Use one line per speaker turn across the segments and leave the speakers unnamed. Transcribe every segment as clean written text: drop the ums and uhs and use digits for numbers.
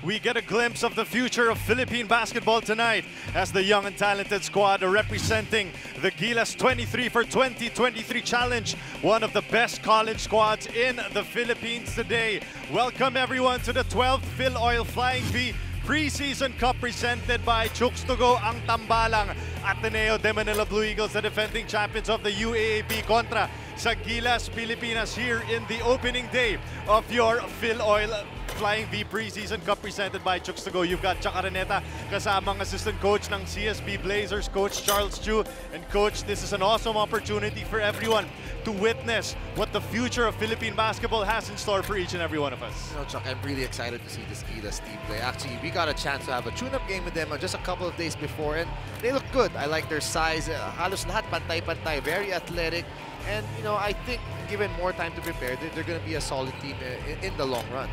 we get a glimpse of the future of Philippine basketball tonight as the young and talented squad are representing the Gilas 23 for 2023 Challenge, one of the best college squads in the Philippines today. Welcome everyone to the 12th Filoil Flying V Preseason Cup presented by Chooks to Go ang tambalang. Ateneo de Manila Blue Eagles, the defending champions of the UAAP, kontra sa Gilas, Pilipinas here in the opening day of your Filoil Flying V Preseason Cup presented by Chooks to Go. You've got Chacaraneta kasamang assistant coach ng CSB Blazers, Coach Charles Chu. And Coach, this is an awesome opportunity for everyone to witness what the future of Philippine basketball has in store for each and every one of us.
You know, Chuck, I'm really excited to see this Gilas team play. Actually, we got a chance to have a tune-up game with them just a couple of days before, and they look good. I like their size. Halos lahat pantay-pantay, very athletic. And, you know, I think given more time to prepare, they're going to be a solid team in the long run.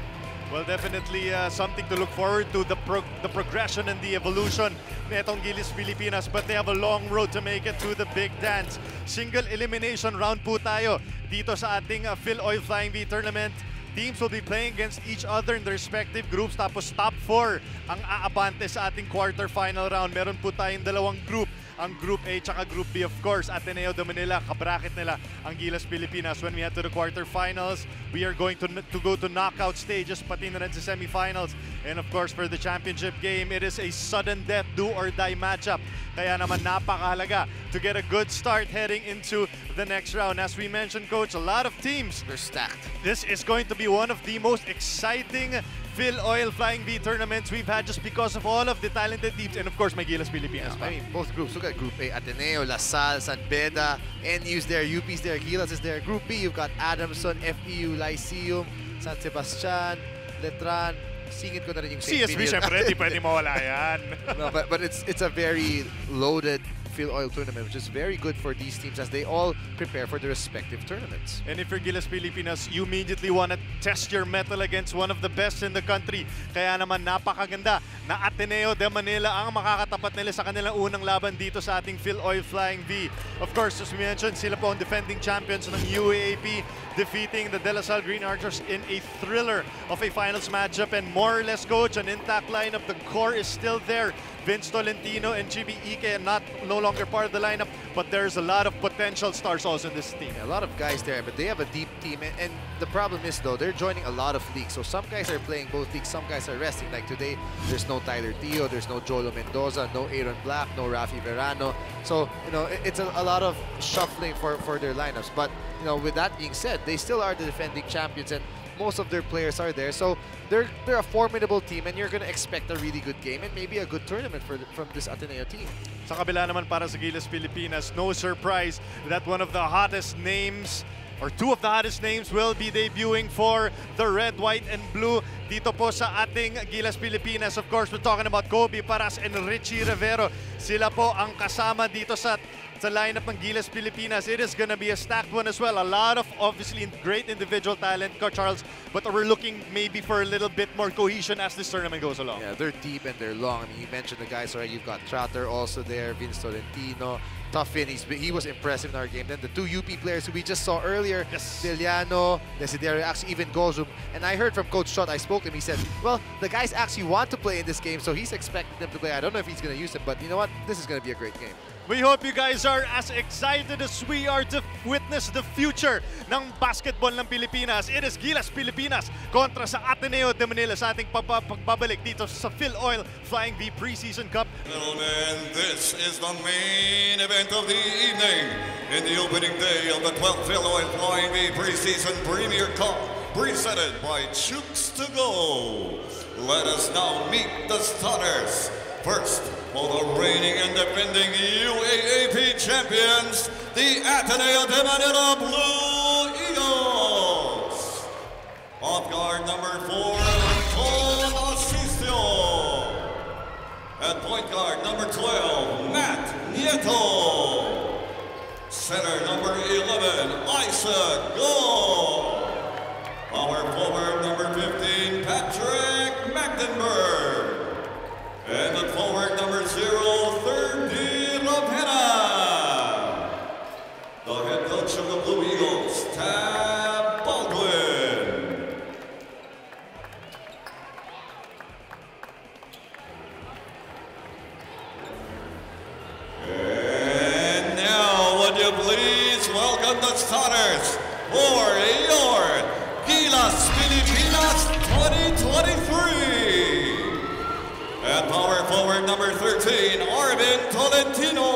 Well, definitely something to look forward to, the progression and the evolution netong Gilas Pilipinas, but they have a long road to make it to the big dance. Single elimination round po tayo dito sa ating Filoil Flying V tournament. Teams will be playing against each other in their respective groups, tapos top 4 ang aabante sa ating quarterfinal round. Meron po tayong dalawang group, ang Group A tsaka Group B, of course. Ateneo de Manila, kabracket nila ang Gilas Pilipinas. When we head to the quarterfinals, we are going to go to knockout stages, pati na rin sa semifinals. And of course, for the championship game, it is a sudden death, do or die matchup. Kaya naman napakahalaga to get a good start heading into the next round. As we mentioned, Coach, a lot of teams.
They're stacked.
This is going to be one of the most exciting Filoil Flying V tournaments we've had just because of all of the talented teams, and of course, my Gilas Pilipinas.
Yeah, I mean, both groups. Look at Group A, Ateneo, La Salle, San Beda, NU's there, UP's there, Gilas is there. Group B, you've got Adamson, FEU, Lyceum, San Sebastian, Letran. Singit ko na rin yung
CSB, syempre, di pwede mawala yan.
No, but it's a very loaded Filoil tournament, which is very good for these teams as they all prepare for their respective tournaments.
And if you're Gilas Pilipinas, you immediately want to test your mettle against one of the best in the country. Kaya naman napakaganda na Ateneo de Manila ang makakatapat nila sa kanilang unang laban dito sa ating Filoil Flying V. Of course, as we mentioned, sila po ang defending champions ng UAAP, defeating the De La Salle Green Archers in a thriller of a finals matchup. And more or less, Coach, an intact lineup. The core is still there. Vince Tolentino and Chibi Ike no longer part of the lineup, but there's a lot of potential stars also in this team.
Yeah, a lot of guys there, but they have a deep team. And the problem is, though, they're joining a lot of leagues. So some guys are playing both leagues, some guys are resting. Like today, there's no Tyler Tio, there's no Jolo Mendoza, no Aaron Black, no Rafi Verano. So, you know, it's a lot of shuffling for their lineups. But, you know, with that being said, they still are the defending champions, and most of their players are there. So they're a formidable team, and you're going to expect a really good game and maybe a good tournament from this Ateneo team.
Sa kabila naman para sa Gilas Pilipinas, no surprise that one of the hottest names, or two of the hottest names, will be debuting for the red, white, and blue dito po sa ating Gilas Pilipinas. Of course, we're talking about Kobe Paras and Richie Rivero. Sila po ang kasama dito sa lineup ng Gilas Pilipinas. It is gonna be a stacked one as well. A lot of obviously great individual talent, Coach Charles, but we're looking maybe for a little bit more cohesion as this tournament goes along.
Yeah, they're deep and they're long. I mean, you mentioned the guys, right? You've got Trotter also there, Vince Tolentino, Tuffin. He was impressive in our game. Then the two UP players who we just saw earlier,
yes,
Deliano, Desiderio, actually even Gozum. And I heard from Coach Schott, I spoke to him, he said, well, the guys actually want to play in this game, so he's expecting them to play. I don't know if he's going to use them, but you know what? This is going to be a great game.
We hope you guys are as excited as we are to witness the future ng basketball ng Pilipinas. It is Gilas Pilipinas kontra sa Ateneo de Manila sa ating pagbabalik dito sa Filoil Flying V Preseason Cup.
Gentlemen, this is the main event of the evening in the opening day of the 12th Filoil Flying V Preseason Premier Cup, presented by Chooks to Go. Let us now meet the starters. First, for the reigning and defending UAAP champions, the Ateneo de Manila Blue Eagles. Off guard number 4, Anton Asisio. At point guard number 12, Matt Nieto. Center number 11, Isaac Go. Power forward number 15, Patrick Magdenberg. And the forward number 0, 30, Lopena. The head coach of the Blue Eagles, Tab Baldwin. starters for your Gilas Pilipinas 2023. At power forward number 13, Arvin Tolentino.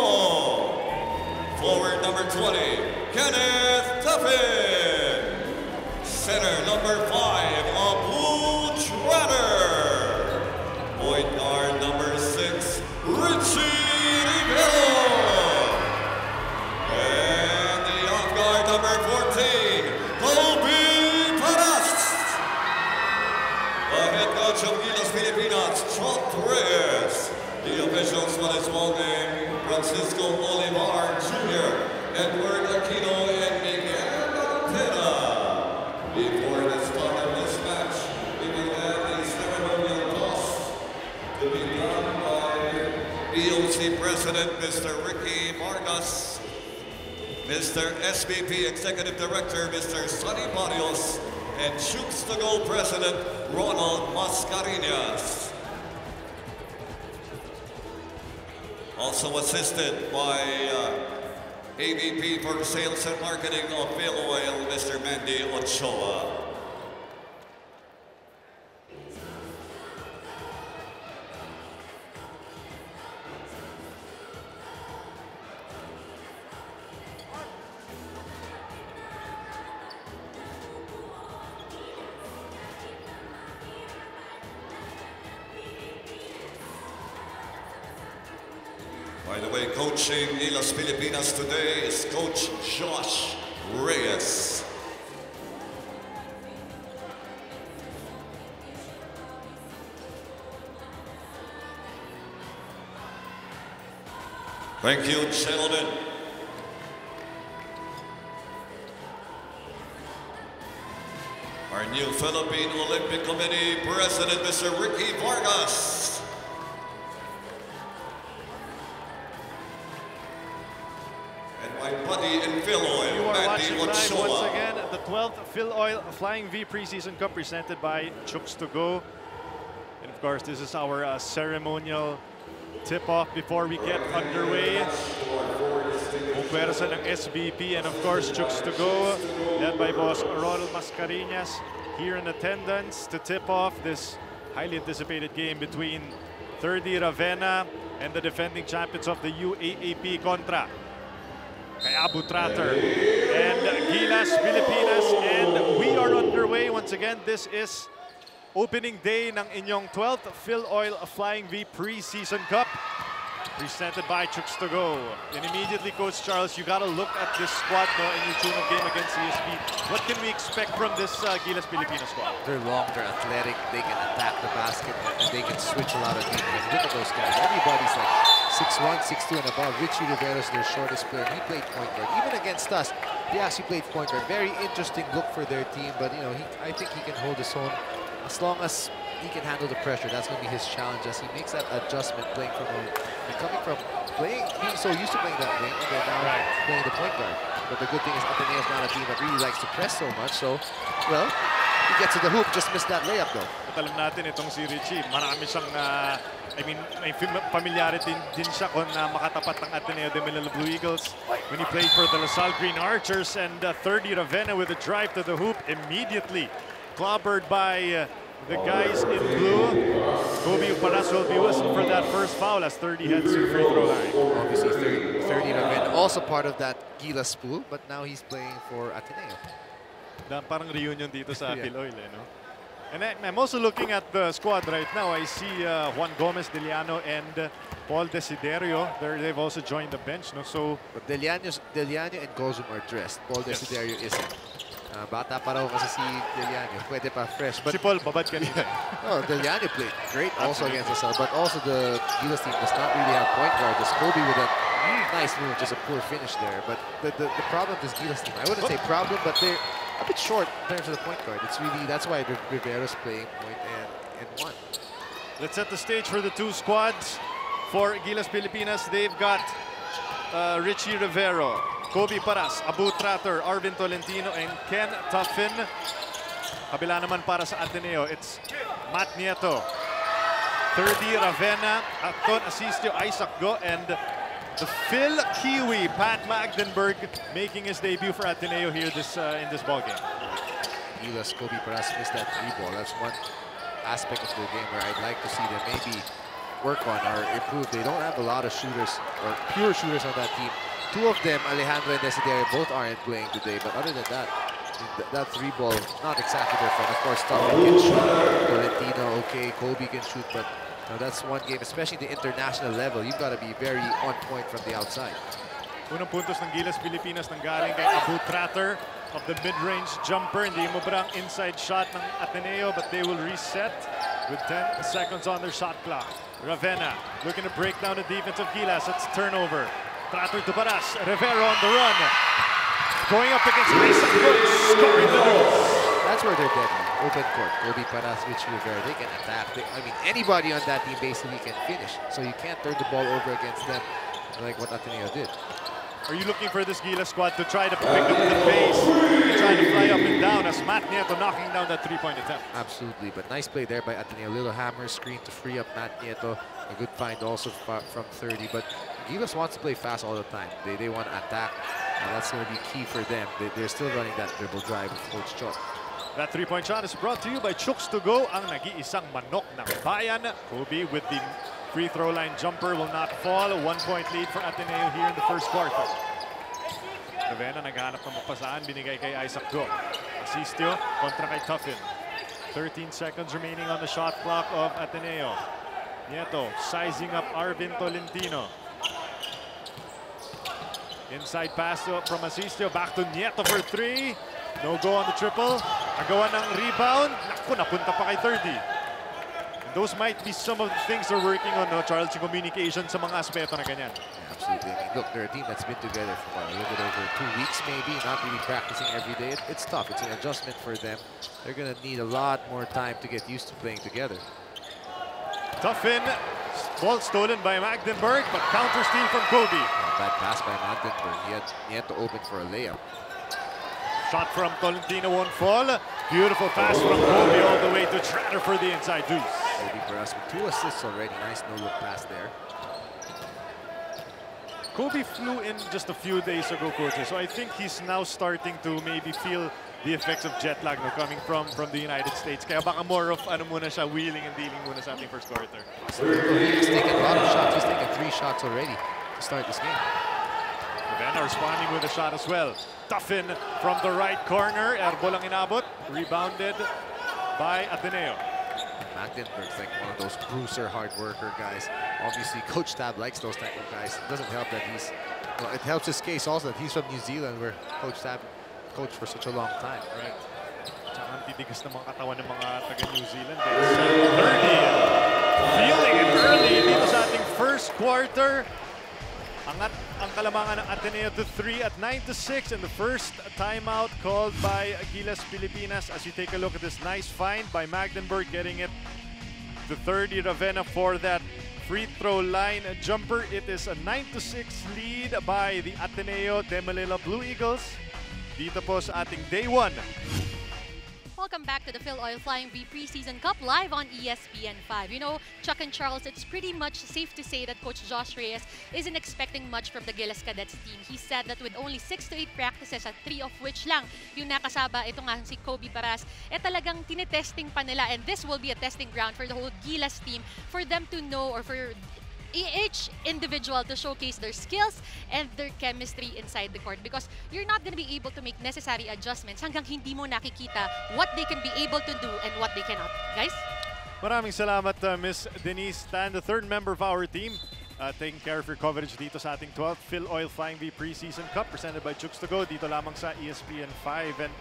Forward number 20, Kenneth Tuffin. Center number 5, Abu Trader. Point guard number 6, Richie Rivero. And the off guard number 14, Kobe Paras. The head coach of Gilas Pilipinas, Chuck Reyes. The officials for this ball game, Francisco Olivar Jr., Edward Aquino, and Miguel Ortega. Before the start of this match, we will have the ceremonial toss to be done by BOC President Mr. Ricky Vargas, Mr. SVP Executive Director Mr. Sonny Barrios, and Chooks to Go President Ronald Mascareñas. Also assisted by AVP for Sales and Marketing of Filoil, Mr. Mandy Ochoa. By the way, coaching Gilas Pilipinas today is Coach Josh Reyes. Thank you, gentlemen. Our new Philippine Olympic Committee President, Mr. Ricky Vargas. My buddy in Filoil,
You are
Mandy
watching live
Ochoa.
once again the 12th Filoil Flying V Preseason Cup presented by Chooks to Go. And of course, this is our ceremonial tip-off before we get underway. Puwersa ng SBP and of course Chooks to Go, led by Boss Ronald Mascareñas, here in attendance to tip off this highly anticipated game between 30 Ravenna and the defending champions of the UAAP kontra kay Abu Trater and Gilas Pilipinas. And we are underway once again. This is opening day ng inyong 12th Filoil Flying V Preseason Cup presented by Chooks to Go. And immediately, Coach Charles, you got to look at this squad no, in your tune of game against CSP. What can we expect from this Gilas Pilipinas squad?
They're long, they're athletic, they can attack the basket, and they can switch a lot of defense. Look at those guys. Everybody's like 6'1", 6'2", and above. Richie Rivero's their shortest player. He played point guard. Even against us, he actually played point guard. Very interesting look for their team, but you know, I think he can hold his own as long as he can handle the pressure. That's going to be his challenge as he makes that adjustment, being so used to playing that wing, and then now playing the point guard. But the good thing is Ateneo's not a team that really likes to press so much, so, well, he gets to the hoop, just missed that layup though.
At alam natin itong si Richie, marami siyang, may familiarity din siya kung makatapat ng Ateneo de Manila Blue Eagles when he played for the LaSalle Green Archers. And 30 Ravenna with a drive to the hoop, immediately clobbered by the guys in blue. Kobe Paras will be whistled for that first foul as 30 heads to the free throw line.
Obviously 30 Ravenna, also part of that Gilas pool, but now he's playing for Ateneo.
Parang reunion dito sa Filoil, no? And I'm also looking at the squad right now. I see Juan Gomez, Deliano, and Paul Desiderio. They've also joined the bench, no? So,
but Deliano and Gozum are dressed. Paul Desiderio isn't. Bata pa raw kasi si Deliano. Pwede pa fresh. But
si Paul, babad kanina.
No, Deliano played great also against LaSalle, but also the Gilas team does not really have point guard. There's Kobe with a nice move, just a poor finish there. But the problem is Gilas team. I wouldn't say problem, but they're a bit short in terms of the point guard. It's really, that's why Rivero's playing point and one.
Let's set the stage for the two squads. For Gilas Pilipinas, they've got Richie Rivero, Kobe Paras, Abu Trater, Arvin Tolentino, and Ken Tuffin. Kabila naman para sa Ateneo, it's Matt Nieto, 30 Ravenna, Acton Asistio, Isaac Go, and The Phil Kiwi, Pat Magdenberg, making his debut for Ateneo here in this ballgame.
Gilas, Kobe Paras missed that 3-ball. That's one aspect of the game where I'd like to see them maybe work on or improve. They don't have a lot of shooters or pure shooters on that team. Two of them, Alejandro and Desiderio, both aren't playing today. But other than that, that 3-ball, not exactly their fault. Of course, Tommy can shoot, Valentino, okay, Kobe can shoot, but that's one game, especially the international level. You've got to be very on point from the outside.
Unang puntos ng Gilas Pilipinas nanggaling kay Abu Tratter of the mid-range jumper. Hindi mo brang inside shot ng Ateneo, but they will reset with 10 seconds on their shot clock. Ravenna looking to break down the defense of Gilas. It's turnover. Tratter to Paras. Rivero on the run. Going up against Isaac Brooks, scoring the lose.
That's where they're deadly. Open court. Kobe Paras, Richie Rivera, they can attack. I mean, anybody on that team basically can finish. So you can't turn the ball over against them like what Ateneo did.
Are you looking for this Gilas squad to try to pick up the pace and try to fly up and down as Matt Nieto knocking down that three-point attempt?
Absolutely, but nice play there by Ateneo. Little hammer screen to free up Matt Nieto. A good find also from 30, but Gilas wants to play fast all the time. They want to attack, and that's going to be key for them. They're still running that dribble drive with Coach Chot.
That three-point shot is brought to you by Chooks to Go, ang nag-iisang manok ng bayan. Kobe with the free throw line jumper will not fall. A 1-point lead for Ateneo here in the first quarter. Ravenna naghanap ng mapasaan, binigay kay Isaac Go. Asistio kontra kay Tuffin. 13 seconds remaining on the shot clock of Ateneo. Nieto sizing up Arvin Tolentino. Inside pass from Asistio, back to Nieto for 3. No go on the triple. Nagawa ng rebound. Naku, napunta pa kay 30. Those might be some of the things they're working on, no, Charles, yung communication sa mga aspeto na ganyan.
Yeah, absolutely. I mean, look, they're a team that's been together for a little bit over 2 weeks maybe, not really practicing every day. It's tough. It's an adjustment for them. They're going to need a lot more time to get used to playing together.
Tuffin, ball stolen by Magdenberg, but counter steal from Kobe.
Bad pass by Magdenberg. He had to open for a layup.
Shot from Tolentino won't fall. Beautiful pass from Kobe all the way to Tratter for the inside deuce.
Kobe Paras with 2 assists already. Nice no-look pass there.
Kobe flew in just a few days ago, coaches, so I think he's now starting to maybe feel the effects of jet lag, no, coming from the United States. Kaya baka more of muna siya, wheeling and dealing muna sa ating first quarter.
He's taken a lot of shots. He's taken 3 shots already to start this game.
Ravenna responding with a shot as well. Tuffin from the right corner. Erbo lang inabot. Rebounded by Ateneo.
Magdenberg's like one of those bruiser, hard worker guys. Obviously, Coach Tab likes those type of guys. It doesn't help that he's, well, it helps his case also that he's from New Zealand, where Coach Tab coached for such a long time.
Right. Tsaka ang titigas ng mga katawan ng mga taga New Zealand. 30. Feeling it early dito sa ating first quarter. Angat ang kalamangan ng Ateneo to 3 at 9-6, and the first timeout called by Gilas Pilipinas. As you take a look at this nice find by Magdenberg, getting it to 30. Ravenna for that free throw line jumper. It is a 9-6 lead by the Ateneo de Manila Blue Eagles. Dito po sa ating day 1.
Welcome back to the Filoil Flying V Preseason Cup live on ESPN5. You know, Chuck and Charles, it's pretty much safe to say that Coach Josh Reyes isn't expecting much from the Gilas Cadets team. He said that with only 6 to 8 practices at 3 of which lang yung nakasaba, ito nga si Kobe Paras, talagang tinetesting pa nila, and this will be a testing ground for the whole Gilas team for them to know, or for each individual to showcase their skills and their chemistry inside the court, because you're not going to be able to make necessary adjustments hanggang hindi mo nakikita what they can be able to do and what they cannot. Guys?
Maraming salamat, Miss Denise Tan, the third member of our team, taking care of your coverage dito sa ating 12th Filoil Flying V Preseason Cup presented by Chooks to Go dito lamang sa ESPN5. And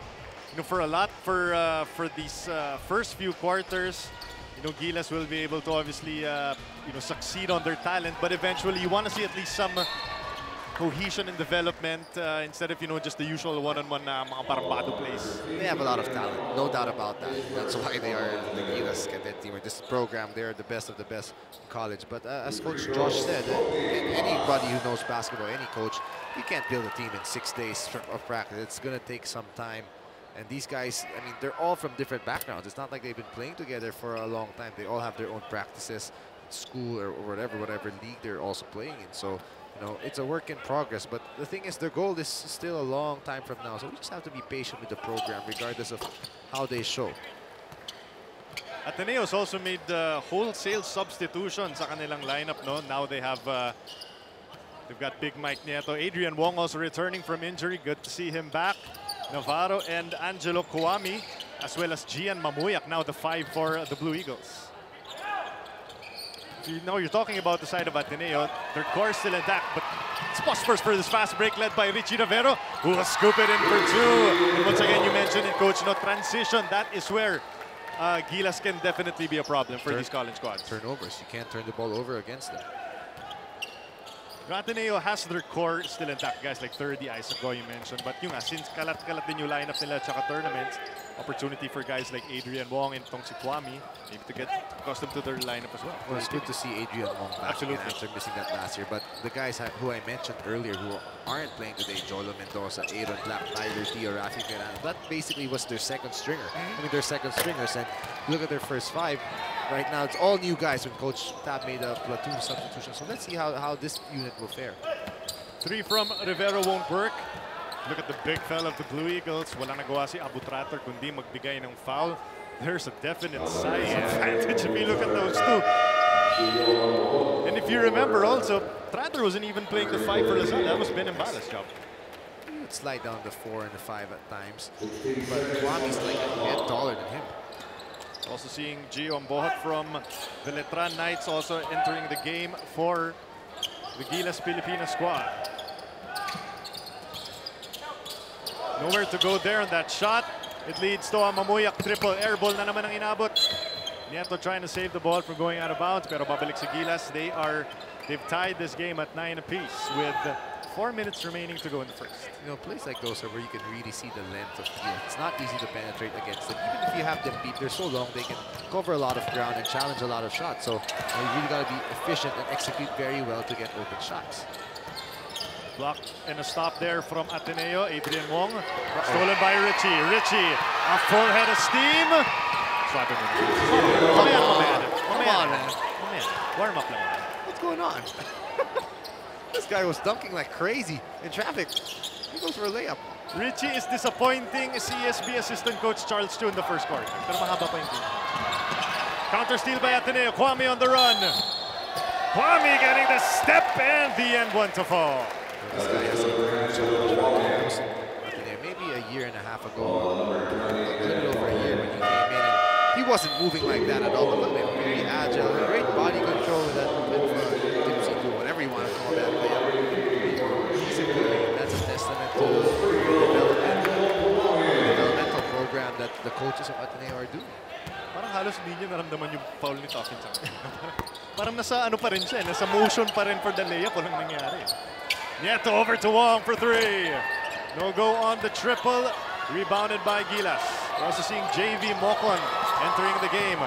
you know, for these first few quarters, you know, Gilas will be able to obviously succeed on their talent, but eventually you want to see at least some cohesion and development instead of just the usual one-on-one mga parambado plays.
They have a lot of talent, no doubt about that. That's why they are the Gilas Cadet team, or this program. They're the best of the best in college. But as Coach Josh said, anybody who knows basketball, any coach, you can't build a team in 6 days of practice. It's going to take some time. And these guys, I mean, they're all from different backgrounds. It's not like they've been playing together for a long time. They all have their own practices, school or whatever league they're also playing in. So You know, it's a work in progress, but the thing is, their goal is still a long time from now, so we just have to be patient with the program, regardless of how they show.
Ateneo's also made wholesale substitutions sa kanilang lineup, no? Now they have they've got Big Mike Nieto. Adrian Wong also returning from injury. Good to see him back. Navarro and Angelo Kuami, as well as Gian Mamuyak, now the 5 for the Blue Eagles. So, you know, you're talking about the side of Ateneo. Their core is still intact, but it's Buspers for this fast break led by Richie Navarro, who will scoop it in for 2. And once again, you mentioned it, Coach, no transition. That is where Gilas can definitely be a problem for these college squads.
Turnovers. You can't turn the ball over against them.
Ateneo has their core still intact, guys like 30 Isaac Go you mentioned. But yung since kalat-kalat din yung lineup nila tsaka tournaments, opportunity for guys like Adrian Wong and Tong Si Kwame maybe to get accustomed to their lineup as well.
Well, it's good to see Adrian Wong back again after missing that last year. But the guys who I mentioned earlier who aren't playing today, Jolo Mendoza, Aaron Black, Tyler Tio, Rafi Verano, that basically was their second stringer. I mean, their second stringers. And look at their first 5. Right now, it's all new guys when Coach Tab made a platoon substitution. So let's see how this unit will fare.
3 from Rivero won't work. Look at the big fella of the Blue Eagles. Walang nagawa si Abu Trator kundi magbigay ng foul. There's a definite size advantage if you look at those two. And if you remember also, Trator wasn't even playing the 5 for Lazal. That was Ben Mbala's job.
He would slide down the 4 and the 5 at times. But Kwame's like a head taller than him.
Also seeing Gio Ambohot from the Letran Knights also entering the game for the Gilas Filipina squad. Nowhere to go there on that shot. It leads to a Mamuyak triple. Air ball na naman ang inabot. Nieto trying to save the ball from going out of bounds, pero babalik sa Gilas. They've tied this game at 9 apiece with 4 minutes remaining to go in the first.
You know, plays like those are where you can really see the length of field. It's not easy to penetrate against them. Even if you have them beat, they're so long, they can cover a lot of ground and challenge a lot of shots. So you really got to be efficient and execute very well to get open shots.
Block and a stop there from Ateneo. Adrian Wong, stolen by Richie. Richie, a full head of steam. Slap him in. Come on, man. Warm up lang.
What's going on? This guy was dunking like crazy in traffic. He goes for a layup.
Richie is disappointing CSB assistant coach Charles Chu in the first quarter. Pero mahaba pa yung game. Counter steal by Ateneo. Kwame on the run. Kwame getting the step and the end one to fall.
This guy has a maybe a year and a half ago, a little over a year when he came in. And he wasn't moving like that at all. But look at him, very agile, great body control with that tipsy do whatever you want to call that. He's a good, that's a testament to the developmental program that the coaches of Ateneo are doing.
Parang halos hindi niya naramdaman yung foul ni Toffin. Parang nasa ano pa rin siya, nasa motion pa rin for the layup. Walang nangyari. Nieto over to Wong for 3. No go on the triple. Rebounded by Gilas. We're also seeing JV Mocon entering the game.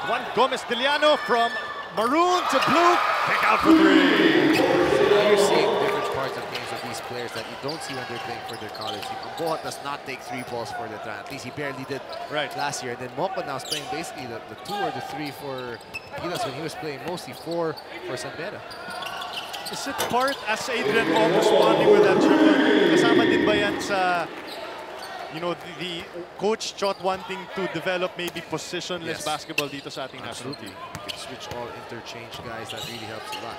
Juan Gomez Diliano from maroon to blue. Pick out for 3.
You're seeing different parts of games of these players that you don't see when they're playing for their college team. Ambohot does not take 3 balls for the Letran. At least he barely did last year. And then Mocon now is playing basically the 2 or the 3 for Gilas when he was playing mostly 4 for San Beda.
Is it part as Adrian Wong responding with that triple? Kasama din ba yan sa, you know, the coach Chot wanting to develop maybe positionless basketball dito sa ating national team?
You can switch all interchange guys. That really helps a lot.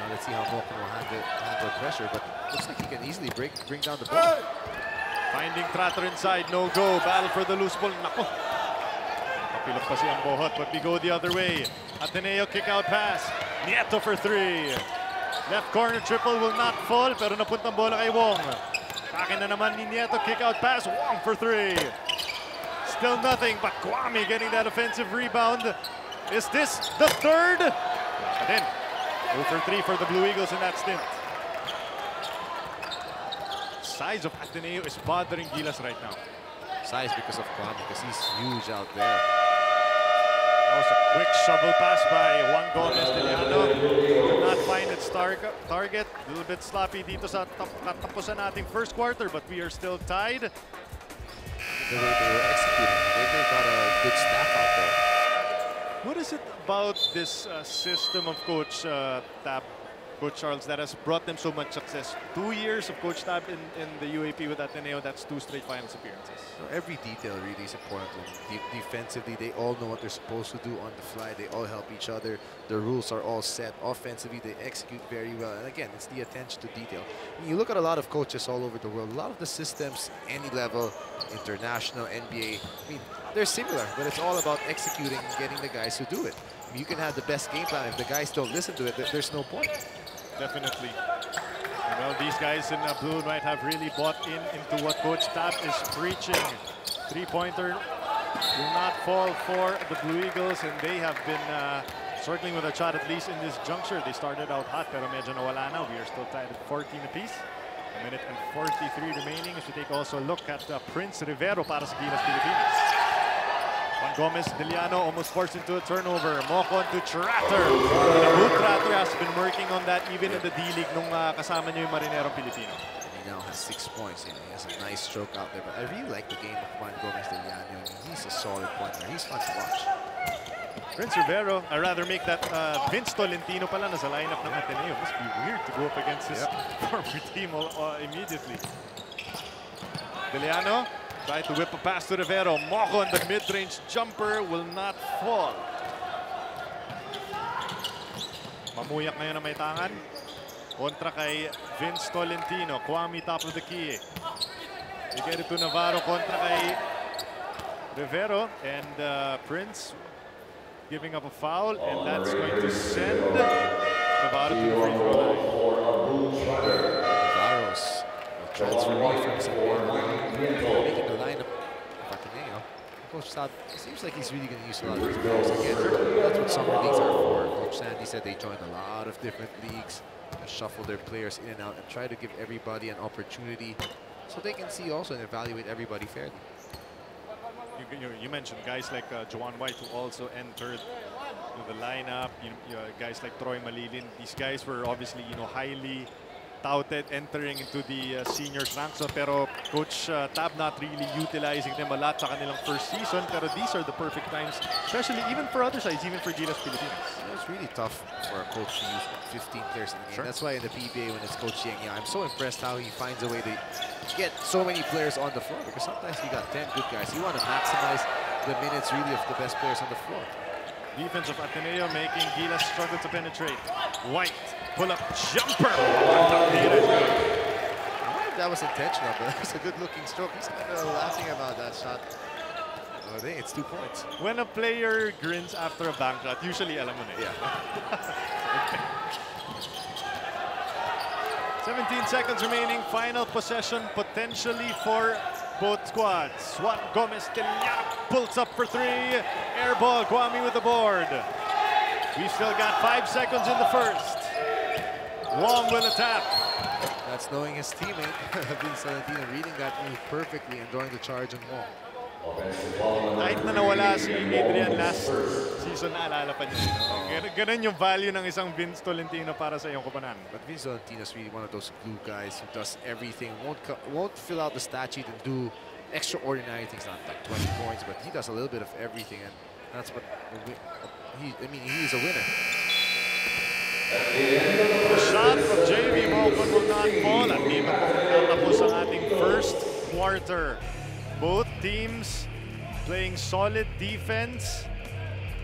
Let's see how Mocon will handle pressure, but looks like he can easily bring down the ball.
Finding Trator inside, no go. Battle for the loose ball. Nako. Kapilok pa si Ambohot, but we go the other way. Ateneo kick out pass. Nieto for 3. Left corner triple will not fall, pero napuntang bola kay Wong. Akin na naman ni Nieto, kick out pass, Wong for 3. Still nothing, but Kwame getting that offensive rebound. Is this the 3rd? And then, 0 for 3 for the Blue Eagles in that stint. Size of Ateneo is bothering Gilas right now.
Size because of Kwame, because he's huge out there.
That was a quick shovel pass by Juan Gomez Diliano. Did not find its target. A little bit sloppy dito sa katapusan nating first quarter, but we are still tied.
The way they were executing, they've got a good staff out there.
What is it about this system of Coach Coach Charles, that has brought them so much success. 2 years of Coach Tab in the UAP with Ateneo, that's 2 straight finals appearances.
So every detail really is important. Defensively, they all know what they're supposed to do on the fly. They all help each other. The rules are all set. Offensively, they execute very well. And again, it's the attention to detail. When you look at a lot of coaches all over the world, a lot of the systems, any level, international, NBA, I mean, they're similar, but it's all about executing and getting the guys who do it. I mean, you can have the best game plan. If the guys don't listen to it, there's no point.
Definitely. Well, these guys in blue and white have really bought into what Coach Tab is preaching. Three-pointer will not fall for the Blue Eagles, and they have been circling with a shot at least in this juncture. They started out hot, pero medyo nawala na. We are still tied at 14 apiece. 1:43 remaining as we take also a look at Prince Rivero para sa Gilas Pilipinas. Juan Gomez Diliano almost forced into a turnover. Moko to Tratter. Tratter has been working on that even in the D-League nung kasama niyo yung Marinerong Pilipino.
He now has 6 points. He has a nice stroke out there. But I really like the game of Juan Gomez Diliano. He's a solid pointer. He's fun to watch.
Prince Rivero, I'd rather make that Vince Tolentino pala nasa lineup ng Ateneo. Must be weird to go up against his former team immediately. Diliano try to whip a pass to Rivero. Moko on the mid-range jumper will not fall. Mamuyak ngayon ang may tangan. Kontra kay Vince Tolentino. Kwame top of the key. They get it to Navarro kontra kay Rivero. And Prince giving up a foul, and that's going to send Navarro to the free throw line.
Navarro's transferring from San making the lineup of Ateneo. Coach Sad, it seems like he's really going to use a lot of his players again. That's what summer leagues are for. Coach Sandy said they joined a lot of different leagues, shuffle their players in and out, and try to give everybody an opportunity so they can see also and evaluate everybody fairly.
You mentioned guys like Juwan White, who also entered the lineup. Guys like Troy Malilin. These guys were obviously highly touted entering into the seniors ranks. So, pero Coach Tab not really utilizing them a lot sa kanilang first season. Pero these are the perfect times, especially even for other sides, even for Gilas Pilipinas.
It's really tough for a coach to use 15 players in the game. Sure. That's why in the PBA, when it's Coach Yang, I'm so impressed how he finds a way to get so many players on the floor, because sometimes you got 10 good guys. You want to maximize the minutes really of the best players on the floor.
Defense of Ateneo making Gilas struggle to penetrate. White pull-up jumper. I
wonder if that was intentional, but that was a good-looking stroke. He's kind of laughing about that shot. I think it's 2 points.
When a player grins after a bank shot, usually alam mo na.
Yeah.
17 seconds remaining. Final possession potentially for both squads. Juan Gomez Diliano pulls up for 3. Air ball. Kwame with the board. We've still got 5 seconds in the first. Wong will attack.
That's knowing his teammate. Vince Tolentino reading that move perfectly and drawing the charge on Wong.
Kahit na nawala si Adrian last season, naalala pa niya. Ganun yung value ng isang Vince Tolentino para sa iyong koponan.
But Vince Tolentino is really one of those glue guys who does everything, won't fill out the stat sheet and do extraordinary things, not like 20 points, but he does a little bit of everything, and that's what he's a winner.
The shot from JV Mokon will not fall. At dito po natapos ang ating first quarter. Both teams playing solid defense.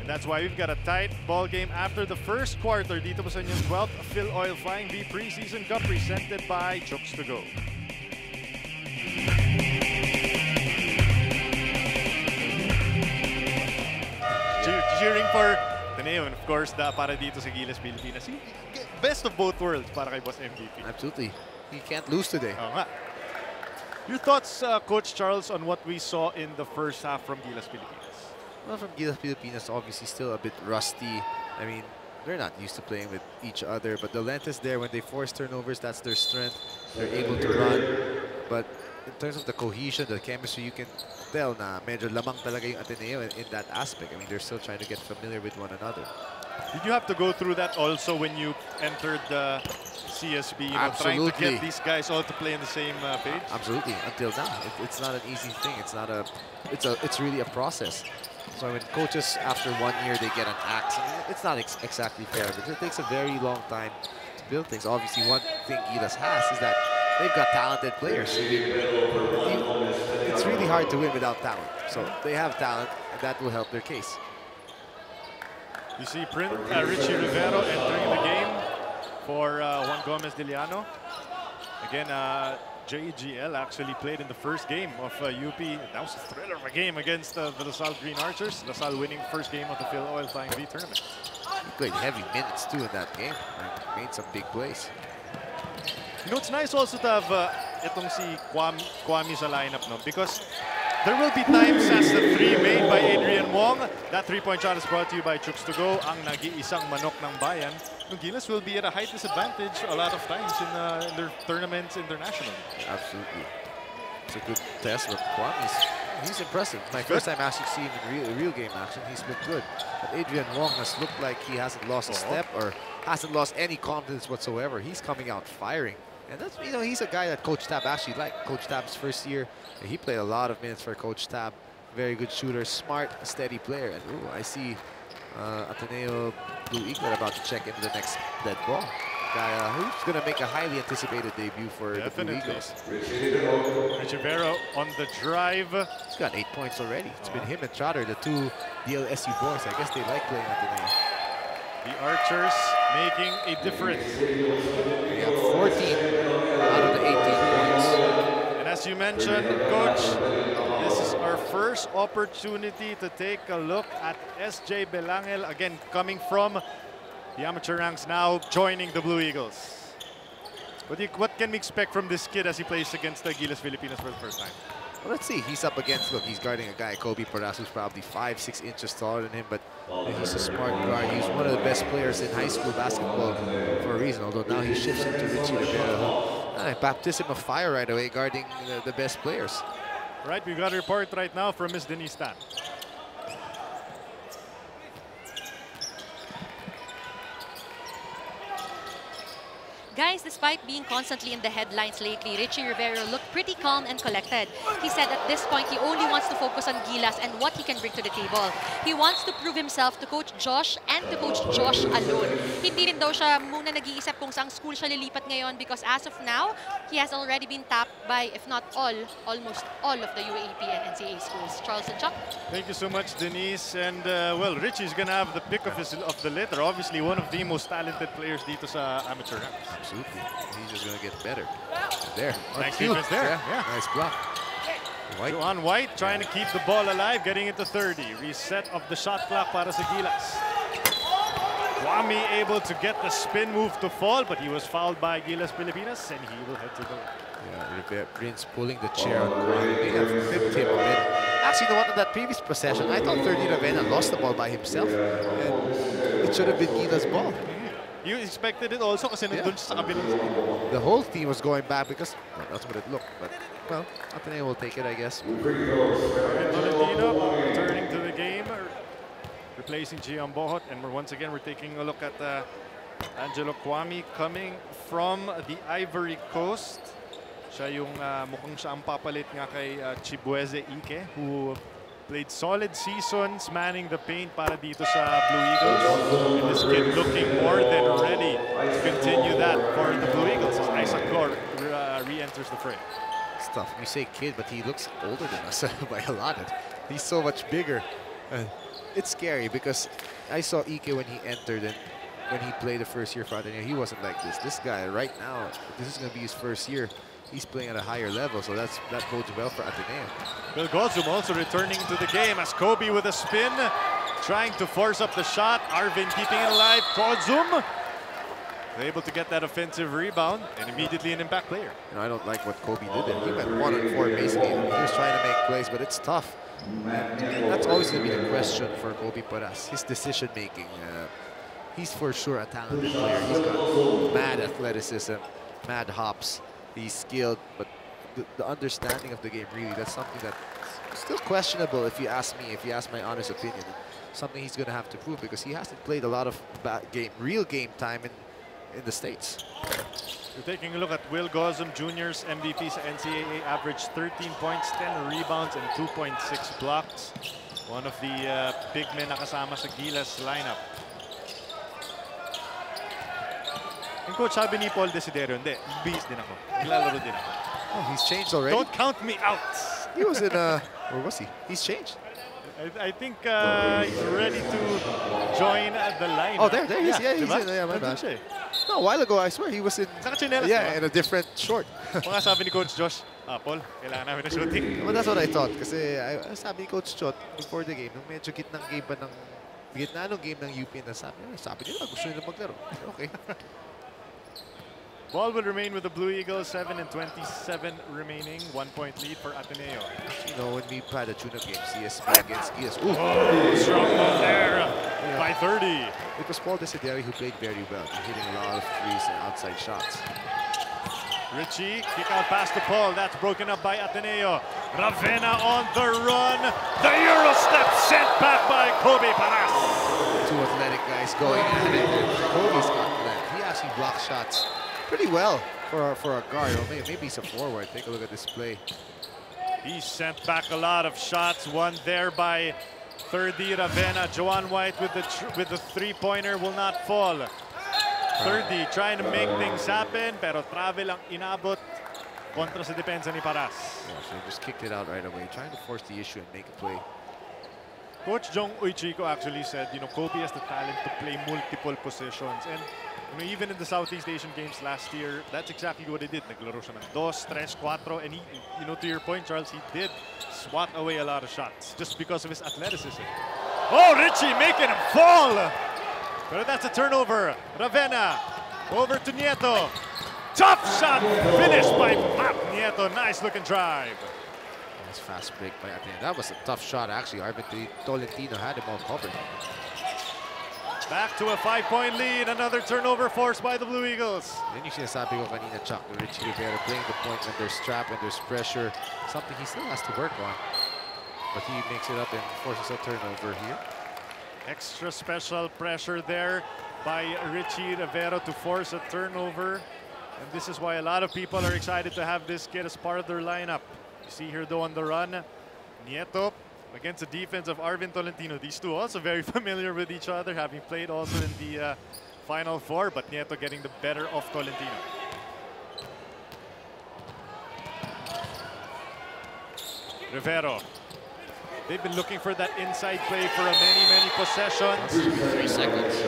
And that's why we've got a tight ball game after the first quarter. Dito po sa inyong 12th Filoil Flying V Preseason Cup presented by Chooks to Go. Cheering for Ateneo, and of course, para dito sa Gilas Pilipinas. Best of both worlds para kay Boss MVP.
Absolutely. He can't lose today.
Oo nga. Your thoughts, Coach Charles, on what we saw in the first half from Gilas Pilipinas?
Well, from Gilas Pilipinas, obviously still a bit rusty. I mean, they're not used to playing with each other, but the length is there. When they force turnovers, that's their strength. They're able to run. But in terms of the cohesion, the chemistry, you can tell na medyo lamang talaga yung Ateneo in that aspect. I mean, they're still trying to get familiar with one another.
Did you have to go through that also when you entered the CSB? Trying to get these guys all to play on the same page?
Absolutely. Until now, it's not an easy thing. It's really a process. So when coaches, after 1 year, they get an axe, it's not exactly fair, but it takes a very long time build things. Obviously, one thing Gilas has is that they've got talented players. I mean, it's really hard to win without talent. So they have talent, and that will help their case.
You see Richie Rivero entering the game for Juan Gomez Diliano. Again, JGL actually played in the first game of UP. That was a thriller of a game against the LaSalle Green Archers. LaSalle winning first game of the Filoil Flying V tournament.
He played heavy minutes too in that game and made some big plays.
You know, it's nice also to have itong si Kwame sa lineup, no? Because there will be times as the three made by Adrian Wong. That three-point shot is brought to you by Chooks to Go, ang nag-iisang manok ng bayan. Gilas will be at a height disadvantage a lot of times in their tournaments internationally.
Absolutely. It's a good test, but Kwame, he's impressive. My first time actually seeing him in real game action, he's looked good. But Adrian Wong has looked like he hasn't lost a step or hasn't lost any confidence whatsoever. He's coming out firing. And that's, you know, he's a guy that Coach Tab actually liked. Coach Tab's first year, he played a lot of minutes for Coach Tab. Very good shooter, smart, steady player. And ooh, I see Ateneo Blue Eaglet about to check into the next dead ball. Guy who's going to make a highly anticipated debut for the Blue Eagles.
Richie Rivero on the drive.
He's got 8 points already. It's been him and Trotter, the two DLSU boys. I guess they like playing Ateneo.
The Archers making a difference.
They have 14 out of the 18 points.
And as you mentioned, Coach, this is our first opportunity to take a look at SJ Belangel, again coming from the amateur ranks, now joining the Blue Eagles. What can we expect from this kid as he plays against the Gilas Filipinas for the first time?
Well, let's see. He's up against, look, he's guarding a guy, Kobe Paras, who's probably 5-6 inches taller than him, but he's a smart guard. He's one of the best players in high school basketball for a reason, although now he shifts into Richie Rivero. Baptism of fire right away, guarding the best players.
Right, we got a report right now from Miss Denise Tan.
Guys, despite being constantly in the headlines lately, Richie Rivero looked pretty calm and collected. He said at this point he only wants to focus on Gilas and what he can bring to the table. He wants to prove himself to Coach Josh and to Coach Josh alone. Hindi rin daw siya muna nag-iisip kung saang school siya lilipat ngayon because as of now, he has already been tapped by, if not all, almost all of the UAAP and NCAA schools. Charles and Chuck.
Thank you so much, Denise. And well, Richie's gonna have the pick of the litter. Obviously, one of the most talented players dito sa amateur ranks.
Absolutely. He's just going to get better. There.
Nice defense there.
Yeah. Nice block. White.
Juan White trying to keep the ball alive, getting into 30. Reset of the shot clock para sa Gilas. Kwame able to get the spin move to fall, but he was fouled by Gilas Pilipinas, and he will head to the...
Yeah, Prince pulling the chair on Kwame. They have flipped him a bit. Actually, you know what? On that previous possession, I thought 30 Ravena lost the ball by himself. And it should have been Gilas' ball.
You expected it also kasi nandun siya sa kabilang.
The whole team was going back because that's what it looked. But, well, Ateneo will take it, I guess.
Tolentino returning to the game, replacing Gian Bohot. And once again, we're taking a look at Angelo Kwame coming from the Ivory Coast. Siya yung mukhang siya ang papalit nga kay Chibueze Ike, who played solid seasons manning the paint para dito sa Blue Eagles. And this kid looking more than ready to continue that for the Blue Eagles as Isaac Gore re-enters the fray.
It's tough. You say kid, but he looks older than us by a lot. He's so much bigger. It's scary because I saw Ike when he entered and when he played the first year for Ateneo, he wasn't like this. This guy right now, this is going to be his first year. He's playing at a higher level, so that bodes well for Ateneo.
Will Gozum also returning to the game as Kobe with a spin, trying to force up the shot. Arvin keeping it alive. Gozum able to get that offensive rebound and immediately an impact player.
You know, I don't like what Kobe did there. He went 1-on-4 basically. He was trying to make plays, but it's tough. And that's always going to be the question for Kobe Paras. His decision making. He's for sure a talented player. He's got mad athleticism, mad hops. He's skilled, but the understanding of the game, really, that's something that's still questionable if you ask me, if you ask my honest opinion. Something he's going to have to prove because he hasn't played a lot of real game time in the States.
We're taking a look at Will Gozum Jr.'s MVP sa NCAA, averaged 13 points, 10 rebounds, and 2.6 blocks. One of the big men na kasama sa Gilas lineup. Yung coach sabi ni Paul Desiderio, hindi, bihis din ako. Naglalaro din ako.
Oh, he's changed already?
Don't count me out.
He was in, where was he? He's changed.
I think he's ready to join the line.
Oh, there he is. Yeah, he's
diba?
in. Yeah, my bad.
Siya eh.
No, a while ago, I swear, he was in...
Saka chinelas,
Yeah,
diba?
in a different short.
Mga sabi ni Coach Josh, Paul, kailangan namin na shooting.
Well, that's what I thought. Kasi sabi ni Coach Chot before the game, nung medyo gitnang game pa ng game ng UP na sabi nila gusto nila maglaro. Okay.
Ball will remain with the Blue Eagles, 7 and 27 remaining. 1-point lead for Ateneo.
You know, when we played a tune-up game, CSB against Gilas.
Oh, strong ball there by 30.
It was Paul Desiderio who played very well, hitting a lot of threes and outside shots.
Richie, kick out pass to Paul. That's broken up by Ateneo. Ravenna on the run. The Euro step sent back by Kobe Paras.
Two athletic guys going at it. Kobe's got length. He actually blocks shots pretty well for a guard. Or maybe he's a forward. Take a look at this play.
He sent back a lot of shots. One there by 30 Ravenna. Joan White with the three-pointer will not fall. 30 trying to make things happen, pero travel ang inabot kontra sa depensa ni Paras.
Yeah, so he just kicked it out right away, trying to force the issue and make a play.
Coach Jong Uichico actually said, you know, Kobe has the talent to play multiple positions. And you know, even in the Southeast Asian Games last year, that's exactly what he did. Naglaro siya ng 2, 3, 4, and he, you know, to your point, Charles, he did swat away a lot of shots just because of his athleticism. Oh, Richie making him fall! But that's a turnover. Ravenna over to Nieto. Tough shot finished by Matt Nieto. Nice looking drive.
Nice fast break by Ateneo. That was a tough shot, actually. Arvin Tolentino had him all covered.
Back to a 5-point lead. Another turnover forced by the Blue Eagles.
Then you sinasabi ko kanina, Chuck, Richie Rivera playing the point when there's trap and there's pressure. Something he still has to work on. But he makes it up and forces a turnover here.
Extra special pressure there by Richie Rivera to force a turnover. And this is why a lot of people are excited to have this kid as part of their lineup. You see here though on the run, Nieto against the defense of Arvin Tolentino. These two also very familiar with each other, having played also in the Final Four, but Nieto getting the better of Tolentino. Rivero. They've been looking for that inside play for many possessions.
3 seconds.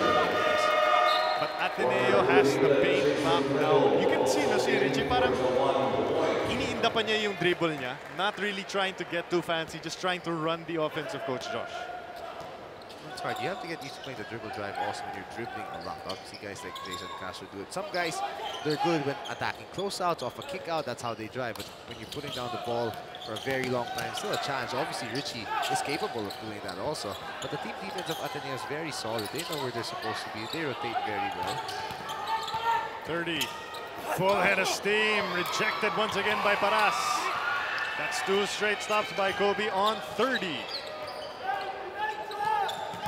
But Ateneo has the paint locked down. You can see na si Richie parang iniinda pa niya yung dribble niya. Not really trying to get too fancy, just trying to run the offense of Coach Josh.
It's hard. You have to get used to playing the dribble drive also when you're dribbling a lot. Obviously, guys like Jason Castro do it. Some guys, they're good when attacking closeouts, off a kick out. That's how they drive. But when you're putting down the ball for a very long time, still a challenge. Obviously, Richie is capable of doing that also. But the team defense of Ateneo is very solid. They know where they're supposed to be. They rotate very well.
30. Full head of steam. Rejected once again by Paras. That's 2 straight stops by Kobe on 30.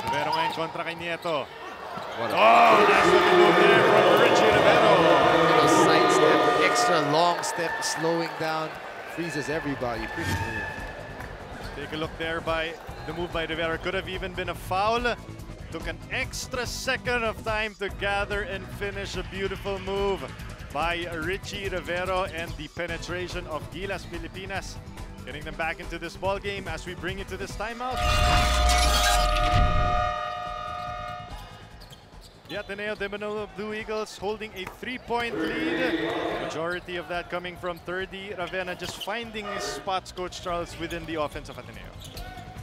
Rivero ngayon kontra kay Nieto. Oh, nice looking move there from Richie Rivero.
Little side step, extra long step, slowing down, freezes everybody. Pretty move.
Take a look there by the move by Rivero. Could have even been a foul. Took an extra second of time to gather and finish a beautiful move by Richie Rivero, and the penetration of Gilas Pilipinas, getting them back into this ball game as we bring it to this timeout. The Ateneo de Manila Blue Eagles holding a 3-point lead. Majority of that coming from 30. Ravenna just finding his spots, Coach Charles, within the offense of Ateneo.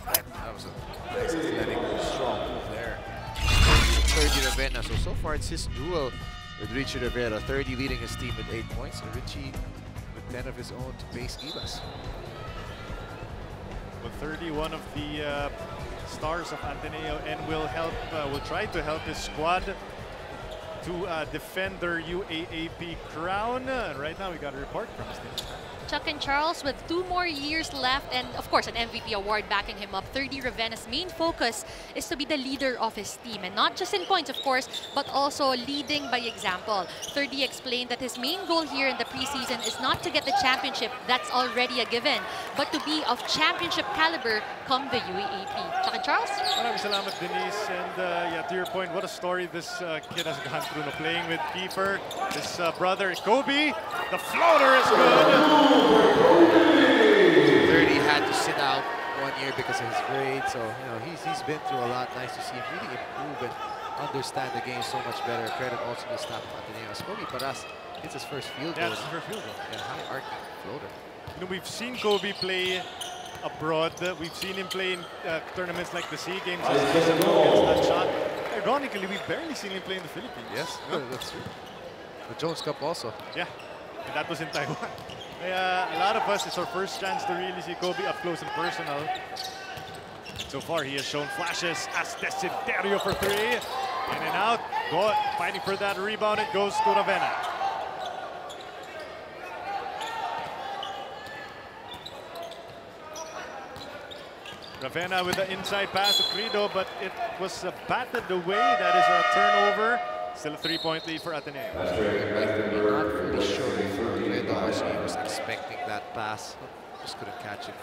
That was a nice athletic, strong move there. 30 Ravenna. So far it's his duel with Richie Rivera. 30 leading his team with 8 points. And Richie with 10 of his own to face Gilas.
With 30, one of the stars of Ateneo, and will try to help his squad to defend their UAAP crown. Right now we got a report from his team.
Chuck and Charles with 2 more years left, and of course an MVP award backing him up. 30 Ravenna's main focus is to be the leader of his team, and not just in points of course, but also leading by example. 30 explained that his main goal here in the preseason is not to get the championship, that's already a given, but to be of championship caliber come the UAAP. Chuck and Charles?
Maraming salamat, Denise. And yeah, to your point, what a story this kid has gone through. No, playing with Kiefer, his brother Kobe. The floater is good.
30 had to sit out 1 year because of his grade, so you know he's been through a lot. Nice to see him really improve and understand the game so much better. Credit also to staff of ADMU. Kobe Paras hits his first field goal.
Yeah, it's his first field goal.
Yeah, high arcing floater.
You know, we've seen Kobe play abroad. We've seen him play in tournaments like the SEA Games. Gets that shot. Ironically, we've barely seen him play in the Philippines.
Yes, that's true. The Jones Cup also.
Yeah, and that was in Taiwan. A lot of us, it's our first chance to really see Kobe up close and personal. So far, he has shown flashes as Desiderio for three. In and out. Fighting for that rebound. It goes to Ravenna. Ravenna with the inside pass to Credo, but it was batted away. That is a turnover. Still a 3-point lead for Ateneo.
I'm not fully sure if Credo actually was expecting that pass. Just couldn't catch it.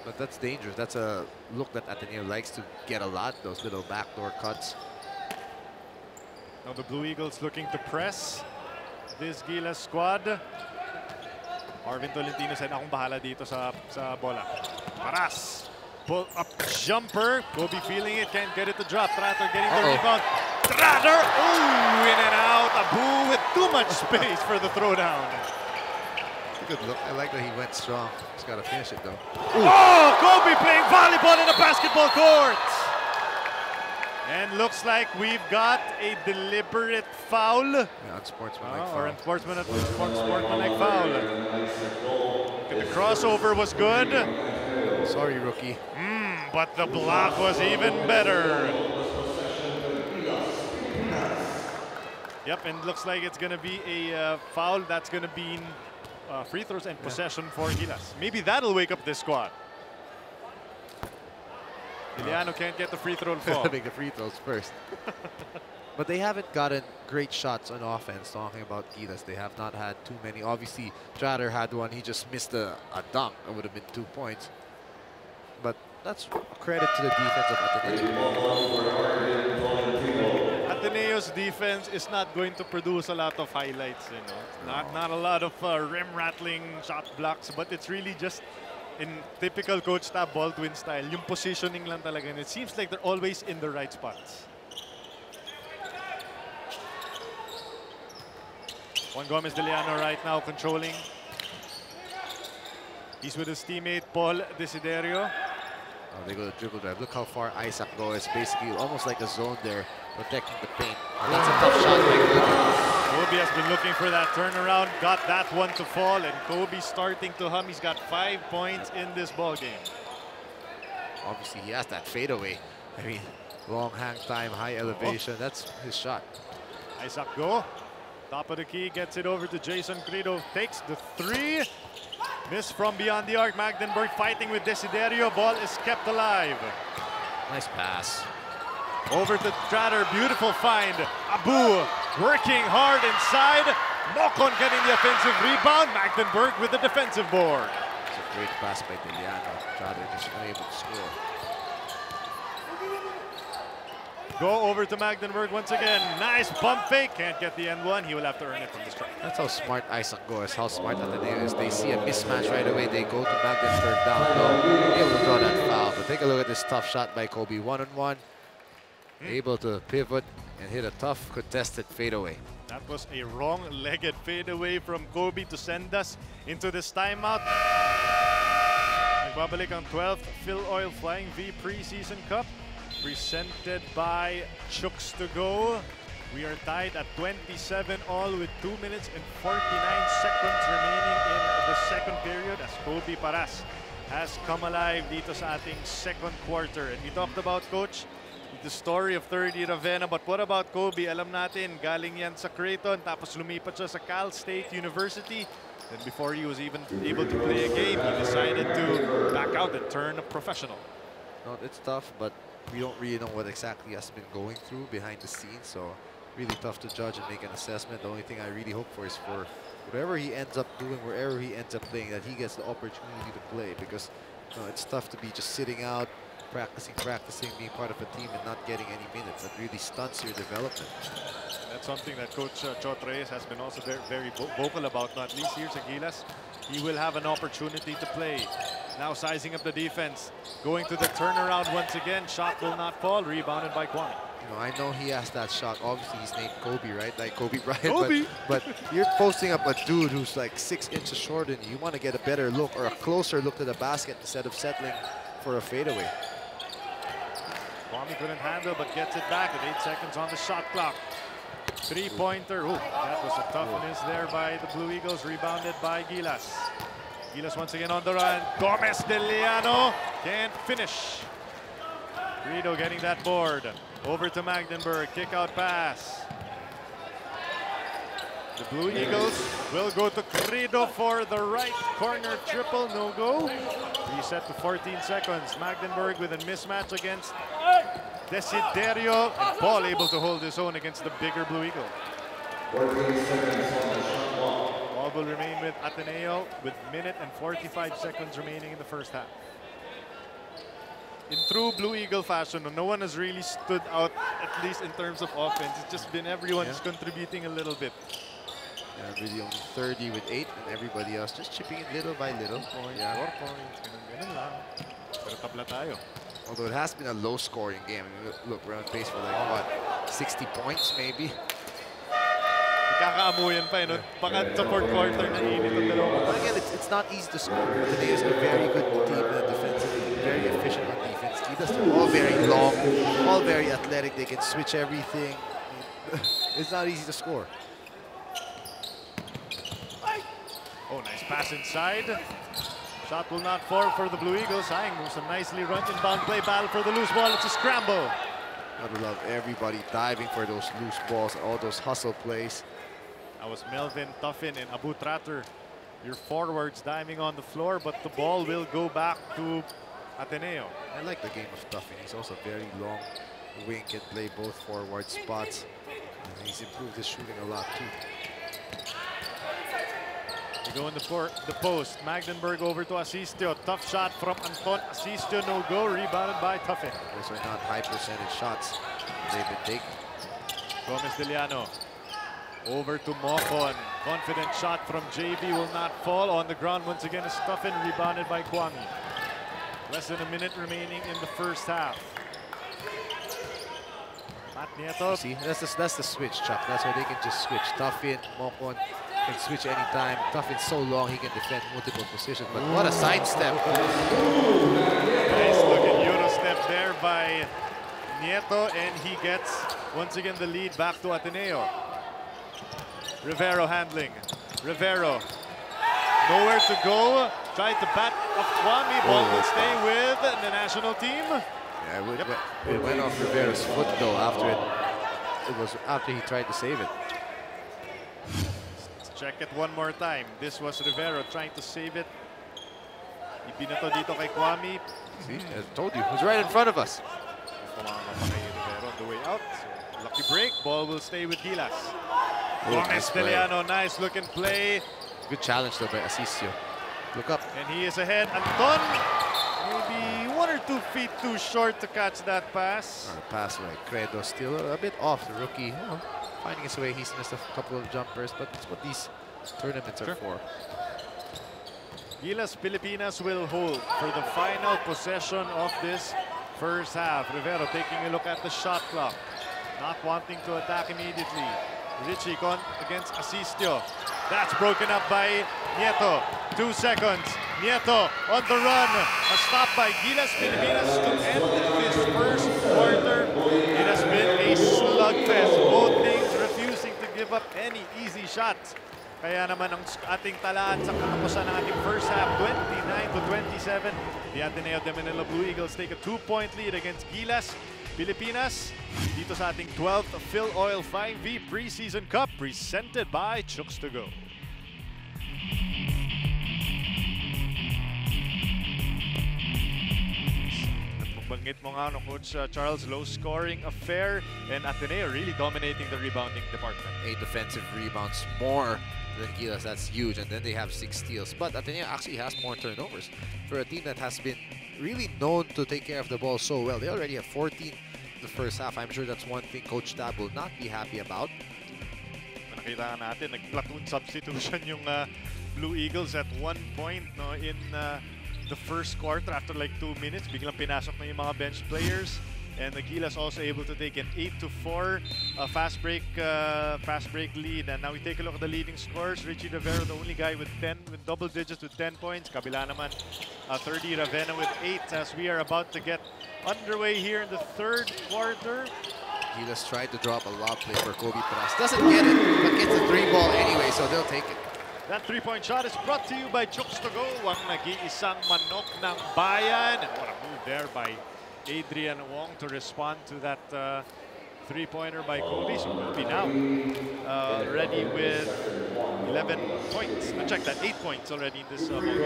But that's dangerous. That's a look that Ateneo likes to get a lot, those little backdoor cuts.
Now the Blue Eagles looking to press this Gilas squad. Arvin Tolentino said, akong bahala dito sa bola. Paras. Pull up jumper. Kobe feeling it, can't get it to drop. Tratter getting the rebound. Tratter! Ooh, in and out. Abu with too much space for the throwdown.
Good look. I like that he went strong. He's got to finish it though.
Ooh. Oh, Kobe playing volleyball in a basketball court. And looks like we've got a deliberate foul.
Yeah, unsportsmanlike foul.
Or unsportsmanlike foul. The crossover was good.
Sorry, rookie.
But the block was even better. Yep, and looks like it's going to be a foul. That's going to be free throws and possession for Gilas. Maybe that'll wake up this squad. Iliano can't get the free throw to fall.
Make the free throws first. But they haven't gotten great shots on offense. Talking about Gilas, they have not had too many. Obviously, Trader had one. He just missed a dunk. It would have been 2 points. But that's credit to the defense of Ateneo.
Ateneo's defense is not going to produce a lot of highlights, you know. Not a lot of rim rattling shot blocks, but it's really just in typical Coach Tab Baldwin style, yung positioning lang talaga. And it seems like they're always in the right spots. Juan Gomez de Leano right now controlling. He's with his teammate Paul Desiderio.
Oh, they go to dribble drive. Look how far Isaac goes. Basically almost like a zone there, protecting the paint. And that's a tough shot by Kobe.
Kobe has been looking for that turnaround, got that one to fall, and Kobe starting to hum. He's got 5 points in this ball game.
Obviously, he has that fadeaway. I mean, long hang time, high elevation. That's his shot.
Isaac go. Top of the key, gets it over to Jason Credo. Takes the three. Miss from beyond the arc. Magdenburg fighting with Desiderio. Ball is kept alive.
Nice pass.
Over to Trader. Beautiful find. Abu working hard inside. Mocon getting the offensive rebound. Magdenburg with the defensive board.
It's a great pass by Deliano. Trader just unable to score.
Go over to Magdenburg once again. Nice bump fake. Can't get the end one. He will have to earn it from the strike.
That's how smart Isaac goes. How smart Ateneo is. They see a mismatch right away. They go to Magdenburg down low. Able to draw that foul. But take a look at this tough shot by Kobe. 1-on-1. Able to pivot and hit a tough contested fadeaway.
That was a wrong-legged fadeaway from Kobe to send us into this timeout. Nagbabalik ang 12th Filoil Flying V Preseason Cup, presented by Chooks to Go. We are tied at 27 all with 2 minutes and 49 seconds remaining in the second period as Kobe Paras has come alive dito sa ating second quarter. And we talked about, Coach, the story of 30 Ravenna, but what about Kobe? Alam natin, galing yan sa Creighton, tapos lumipat siya sa Cal State University. And before he was even able to play a game, he decided to back out and turn professional.
No, it's tough, but we don't really know what exactly has been going through behind the scenes. So really tough to judge and make an assessment. The only thing I really hope for is for whatever he ends up doing, wherever he ends up playing, that he gets the opportunity to play, because it's tough to be just sitting out, practicing, being part of a team and not getting any minutes. That really stunts your development.
That's something that Coach Chot Reyes has been also very vocal about, not least here at Gilas. He will have an opportunity to play. Now sizing up the defense, going to the turnaround once again. Shot will not fall, rebounded by Kwame.
I know he has that shot. Obviously, he's named Kobe, right? Like Kobe Bryant.
Kobe.
But you're posting up a dude who's like 6 inches shorter than you. You want to get a better look or a closer look to the basket instead of settling for a fadeaway.
Kwame couldn't handle, but gets it back with 8 seconds on the shot clock. Three-pointer. Ooh, that was a toughness there by the Blue Eagles, rebounded by Gilas. Gilas once again on the run. Gomez de Liano can't finish. Rido getting that board. Over to Magdenburg, kick out pass. The Blue Eagles will go to Crido for the right corner triple, no go. Reset to 14 seconds. Magdenburg with a mismatch against Desiderio, and Paul able to hold his own against the bigger Blue Eagle. Ball will remain with Ateneo with minute and 45 seconds remaining in the first half. In true Blue Eagle fashion, no one has really stood out, at least in terms of offense. It's just been everyone's contributing a little bit.
Yeah, really only 30 with 8, and everybody else just chipping in little by little.
4 points, ganun lang. Pero tabla tayo.
Although it has been a low-scoring game. I mean, look, we're on pace for like, what, 60 points maybe?
Kakaamuyan pa, no? Baka sa fourth quarter na init ang dalawa.
But again, it's not easy to score. Today is a very good team defensively, very efficient on defense. They're all very long, all very athletic. They can switch everything. It's not easy to score.
Oh, nice pass inside. Shot will not fall for the Blue Eagles. Sang moves a nicely run inbound play, battle for the loose ball. It's a scramble.
I would love everybody diving for those loose balls, all those hustle plays.
That was Melvin Tuffin and Abu Tratter, your forwards diving on the floor, but the ball will go back to Ateneo.
I like the game of Tuffin. He's also very long wing, can play both forward spots. And he's improved his shooting a lot too.
We go in the post. Magdenburg over to Asistio. Tough shot from Anton Asistio, no go. Rebounded by Tuffin.
Those are not high percentage shots they've been taking.
Gomez de Liano. Over to Mocon. Confident shot from JB will not fall. On the ground once again is Tuffin, rebounded by Kwame. Less than a minute remaining in the first half. Matt Nieto.
See, that's the switch, Chuck. That's why they can just switch. Tuffin, Mocon can switch anytime. Tuffin's so long he can defend multiple positions. But what a sidestep!
Nice looking Euro step there by Nieto, and he gets once again the lead back to Ateneo. Rivero handling. Rivero. Nowhere to go. Tried to bat off Kwame. Ball will stay with the national team.
Yeah, it went off Rivero's foot though after he tried to save it.
Let's check it one more time. This was Rivero trying to save it. Ibinato dito kay Kwame.
See, I told you, it was right in front of us.
Rivero on the way out. So, lucky break. Ball will stay with Gilas.
Nice play.
Nice looking play.
Good challenge though by Asistio. Look up.
And he is ahead. Anton, maybe 1 or 2 feet too short to catch that pass.
The pass by Credo still a bit off. The rookie, finding his way. He's missed a couple of jumpers, but that's what these tournaments are for.
Gilas Pilipinas will hold for the final possession of this first half. Rivero taking a look at the shot clock. Not wanting to attack immediately. Richie against Asistio. That's broken up by Nieto. 2 seconds. Nieto on the run. A stop by Gilas Pilipinas to end this first quarter. It has been a slugfest. Both teams refusing to give up any easy shots. Kaya naman ang ating talaan sa katapusan ng ating first half, 29-27. The Ateneo de Manila Blue Eagles take a 2-point lead against Gilas Pilipinas dito sa ating 12th Filoil 5V Preseason Cup presented by Chooks to Go. Banggit mo nga, no, Coach Charles, low-scoring affair, and Ateneo really dominating the rebounding department.
8 defensive rebounds more than Gilas. That's huge. And then they have 6 steals. But Ateneo actually has more turnovers for a team that has been really known to take care of the ball so well. They already have 14 the first half. I'm sure that's one thing Coach Tab will not be happy about.
Nakita natin, nag-platoon substitution yung Blue Eagles at one point, no, in the first quarter. After like 2 minutes, biglang pinasok na yung mga bench players. And the Gilas also able to take an 8-4 fast break lead. And now we take a look at the leading scorers. Richie Rivera, the only guy with double digits with 10 points. Kabila naman 30, Ravenna with 8 as we are about to get underway here in the third quarter.
Gilas tried to drop a lob play for Kobe Pras. Doesn't get it, but gets the 3-ball anyway, so they'll take it.
That three-point shot is brought to you by Chooks to Go, ang nag-iisang manok ng bayan. And what a move there by Adrian Wong to respond to that three-pointer by Kobe. So Kobe now ready with 11 points. Check that, 8 points already in this ball game.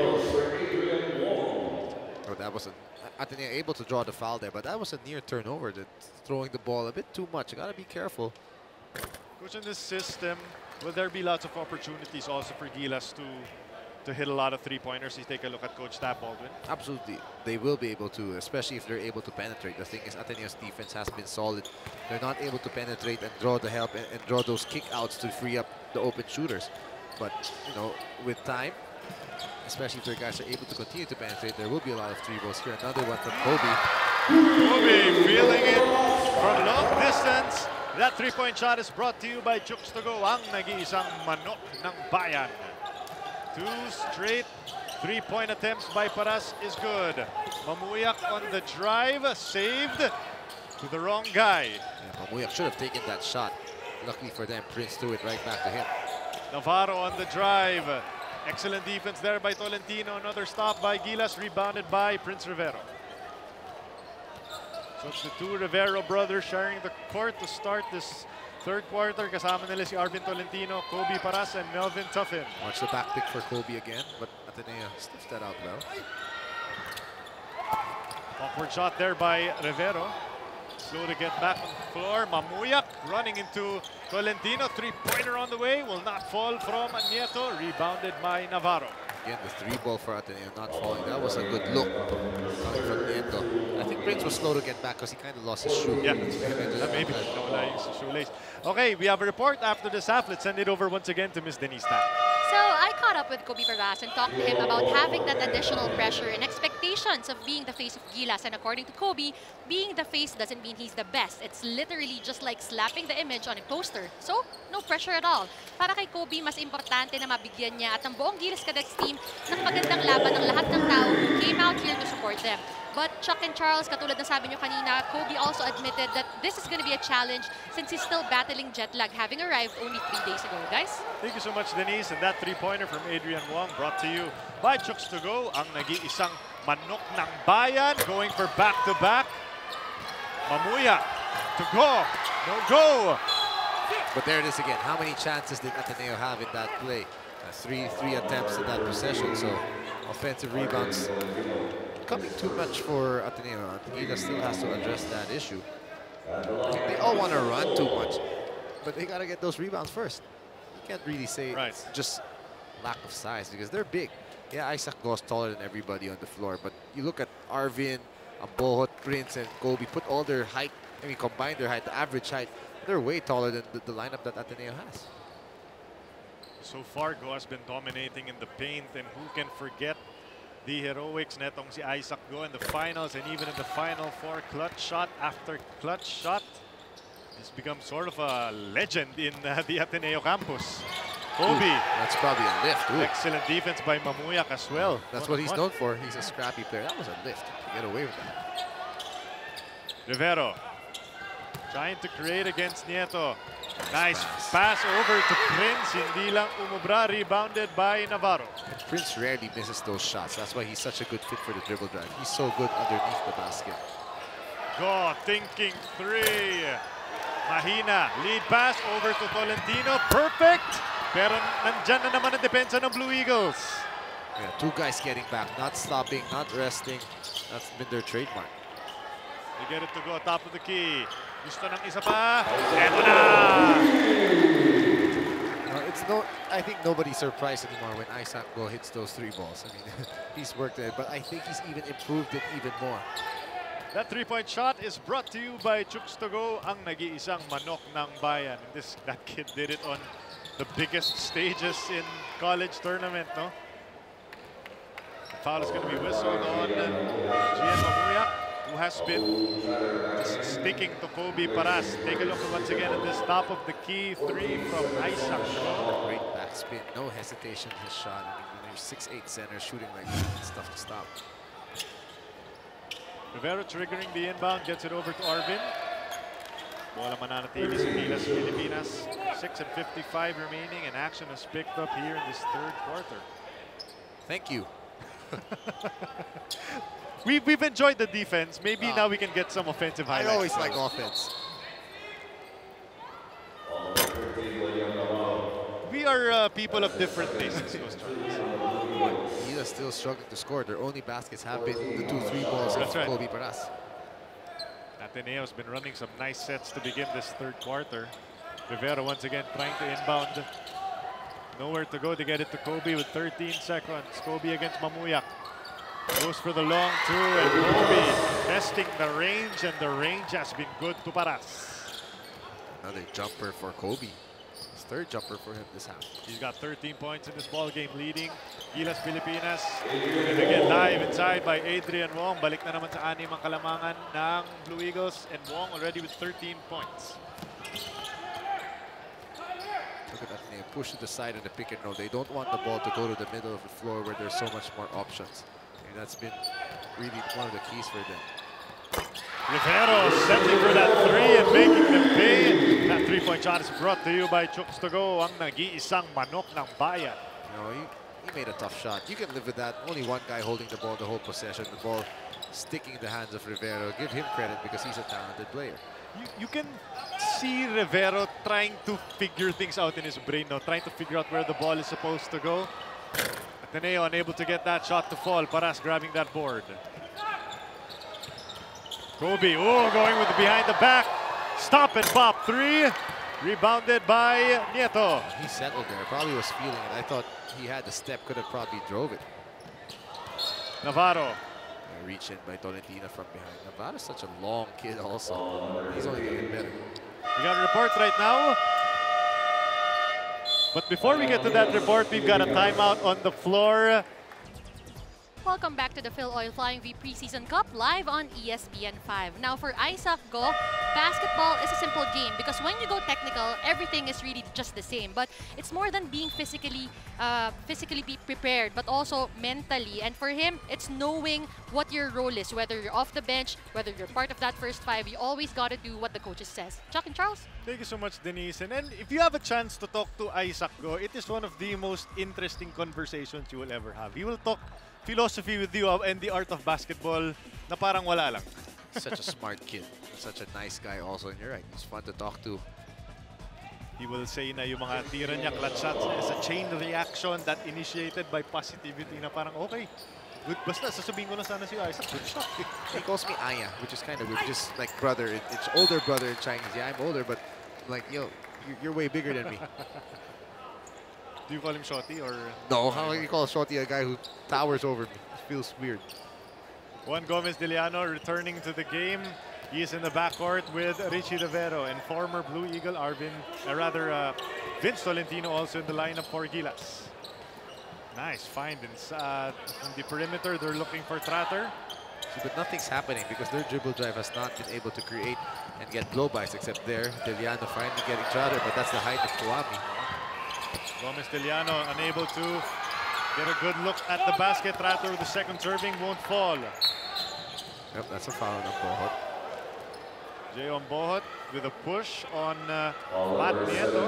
Oh, that was Ateneo able to draw the foul there, but that was a near turnover. Throwing the ball a bit too much. You gotta be careful.
Coach, in this system, will there be lots of opportunities also for Gilas to hit a lot of three-pointers? You take a look at Coach Tab Baldwin.
Absolutely. They will be able to, especially if they're able to penetrate. The thing is, Ateneo's defense has been solid. They're not able to penetrate and draw the help and draw those kick-outs to free up the open shooters. But, you know, with time, especially if their guys are able to continue to penetrate, there will be a lot of three balls here. Another one from Kobe.
Kobe feeling it from long distance. That three-point shot is brought to you by Chooks to Go, ang nag-iisang manok ng bayan. 2 straight three-point attempts by Paras is good. Mamuyak on the drive, saved to the wrong guy.
Yeah, Mamuyak should have taken that shot. Luckily for them, Prince threw it right back to him.
Navarro on the drive. Excellent defense there by Tolentino. Another stop by Gilas, rebounded by Prince Rivero. So it's the two Rivero brothers sharing the court to start this third quarter. Kasama nila si Arvin Tolentino, Kobe Paras, and Melvin Tuffin.
Watch the back pick for Kobe again, but Ateneo sniffs that out well.
Awkward shot there by Rivero. Slow to get back on the floor. Mamuyak running into Tolentino. Three-pointer on the way. Will not fall from Nieto. Rebounded by Navarro.
Again, the 3-ball for Ateneo not falling. That was a good look coming from Nieto. I think Prince was slow to get back because he kind of lost his shoe.
Yeah, maybe. No, his shoelace. Okay, we have a report after this half. Let's send it over once again to Miss Denise Tan.
So I caught up with Kobe Paras and talked to him about having that additional pressure and expectations of being the face of Gilas. And according to Kobe, being the face doesn't mean he's the best. It's literally just like slapping the image on a poster. So, no pressure at all. Para kay Kobe, mas importante na mabigyan niya at ang buong Gilas Cadets team ng magandang laban ng lahat ng tao who came out here to support them. But Chuck and Charles, katulad na sabi nyo kanina, Kobe also admitted that this is going to be a challenge since he's still battling jet lag, having arrived only 3 days ago, guys.
Thank you so much, Denise. And that three-pointer from Adrian Wong brought to you by Chooks to Go, ang nag-iisang manok ng bayan, going for back-to-back. Mamuya to go. No go.
But there it is again. How many chances did Ateneo have in that play? Three attempts in that possession. So offensive rebounds coming too much for Ateneo. Gilas still has to address that issue. They all want to run too much, but they got to get those rebounds first. You can't really say it's just lack of size because they're big. Yeah, Isaac goes taller than everybody on the floor, but you look at Arvin, Ambohot, Prince, and Kobe, put all their height, I mean, combine their height, the average height, they're way taller than the lineup that Ateneo has.
So far, Go has been dominating in the paint, and who can forget the heroics netong si Isaac Go in the finals and even in the Final Four. Clutch shot after clutch shot. He's become sort of a legend in the Ateneo campus. Kobe.
That's probably a lift. Ooh.
Excellent defense by Mamuyak as well.
That's what he's known for. He's a scrappy player. That was a lift to get away with that.
Rivero trying to create against Nieto. Nice pass over to Prince. Hindi lang umubra. Rebounded by Navarro.
Prince rarely misses those shots. That's why he's such a good fit for the dribble drive. He's so good underneath the basket.
Go, thinking three. Mahina. Lead pass over to Tolentino. Perfect. Pero nandyan na naman ang depensa ng Blue Eagles.
Yeah, 2 guys getting back. Not stopping, not resting. That's been their trademark.
They get it to go top of the key. Gusto ng isa pa. Eto na!
I think nobody's surprised anymore when Isaac Go hits those 3 balls. I mean, he's worked it, but I think he's even improved it even more.
That 3-point shot is brought to you by Chooks to Go, ang nag-iisang manok ng bayan. And that kid did it on the biggest stages in college tournament, no? The foul is going to be whistled on Gian Mamuyak, who has been just sticking to Kobe Paras. Take a look once again at this top of the key 3 from Isaac.
Great backspin, no hesitation in his shot. I mean, when you're 6'8" center shooting like that, it's tough to stop.
Rivero triggering the inbound, gets it over to Arvin. Bola mananatili sa Gilas, Pilipinas. 6:55 remaining, and action has picked up here in this 3rd quarter.
Thank you.
We've enjoyed the defense. Maybe now we can get some offensive highlights.
I always like offense.
We are people of different tastes, Coach Charles.
Gilas still struggling to score. Their only baskets have been the 2-3 balls of Kobe Paras.
Ateneo's been running some nice sets to begin this 3rd quarter. Rivero once again trying to inbound. Nowhere to go to get it to Kobe with 13 seconds. Kobe against Mamuyak. Goes for the long 2, and Kobe testing the range, and the range has been good to Paras.
Another jumper for Kobe. His 3rd jumper for him this half.
He's got 13 points in this ball game, leading Gilas Pilipinas. And again, dive inside by Adrian Wong. Balik na naman sa 6 ang kalamangan ng Blue Eagles, and Wong already with 13 points.
Look at that, they push to the side of the pick and roll. They don't want the ball to go to the middle of the floor where there's so much more options. And that's been really one of the keys for them.
Rivero settling for that 3 and making them pay. That 3-point shot is brought to you by Chooks to Go, ang nag-iisang manok ng bayan.
You know, he made a tough shot. You can live with that. Only one guy holding the ball the whole possession. The ball sticking in the hands of Rivero. Give him credit because he's a talented player.
You can see Rivero trying to figure things out in his brain now, trying to figure out where the ball is supposed to go. Ateneo unable to get that shot to fall. Paras grabbing that board. Kobe, going with the behind the back. Stop and pop 3. Rebounded by Nieto.
He settled there. Probably was feeling it. I thought he had the step. Could have probably drove it.
Navarro.
Reach in by Tolentino from behind. Navarro's such a long kid also. He's only getting better.
We got a report right now. But before we get to that report, we've got a timeout on the floor.
Welcome back to the Filoil Flying V Preseason Cup live on ESPN5. Now for Isaac Go, basketball is a simple game because when you go technical, everything is really just the same. But it's more than being physically be prepared, but also mentally. And for him, it's knowing what your role is, whether you're off the bench, whether you're part of that first 5. You always got to do what the coaches says. Chuck and Charles?
Thank you so much, Denise. And if you have a chance to talk to Isaac Go, it is one of the most interesting conversations you will ever have. He will talk philosophy with you and the art of basketball na parang wala lang.
Such a smart kid. Such a nice guy also. And you're right, he's fun to talk to.
He will say na yung mga tira niya, clutch shots, is a chain reaction that initiated by positivity na parang okay. Good, basta sasabihin ko na sana si Isaac. Good shot.
He calls me Aya, which is kind of weird. Just like brother. It's older brother in Chinese. Yeah, I'm older, but like, yo, you're way bigger than me.
Do you call him Shorty or?
No, how do you call Shorty a guy who towers over me? It feels weird.
Juan Gomez Diliano returning to the game. He is in the backcourt with Richie Rivero and former Blue Eagle Vince Tolentino also in the lineup for Gilas. Nice find from the perimeter. They're looking for Tratter.
See, but nothing's happening because their dribble drive has not been able to create and get blow-bys except there. Diliano finally getting Tratter, but that's the height of Tuami.
Gomez Diliano unable to get a good look at the basket. Tratter with the second serving won't fall.
Yep, that's a foul on Bohot.
Jayon Bohot with a push on Matt Nieto.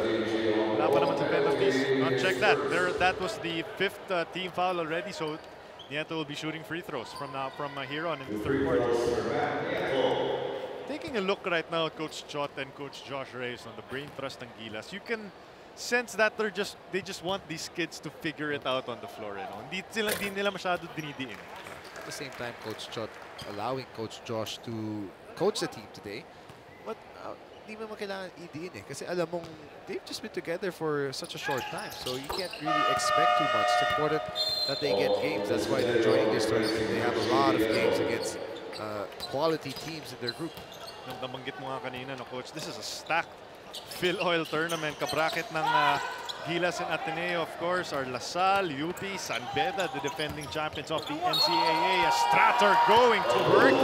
Wala pa naman sa penalties. Check that. That was the 5th team foul already, so Nieto will be shooting free throws from here on in the 3rd quarter. Taking a look right now at Coach Chot and Coach Josh Reyes on the brain trust ng Gilas, you can sense that they just want these kids to figure it out on the floor. Hindi nila masyado dinidiin.
At the same time, Coach Chot allowing Coach Josh to coach the team today. But hindi mo kailangan i-diin eh. Kasi alam mong they've just been together for such a short time. So you can't really expect too much. It's important that they get games. That's why they're joining this tournament. They have a lot of games against quality teams in their group.
Nabanggit mo nga kanina, no, Coach, this is a stacked Filoil tournament. Kabracket ng Gilas and Ateneo, of course, are LaSalle, UP, San Beda, the defending champions of the NCAA. A Stratter going to work,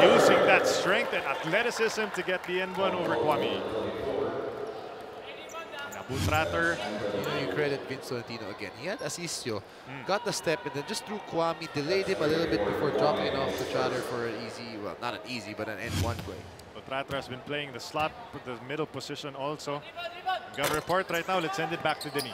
using that strength and athleticism to get the N1 over Kwame. Abu Stratter.
You credit Vince Tolentino again. He had Asisio, got the step, and then just threw Kwame, delayed him a little bit before dropping it off to Stratter for an easy, well, not an easy, but an N1 play.
Stratter has been playing the slot, the middle position also. Got a report right now. Let's send it back to Denise.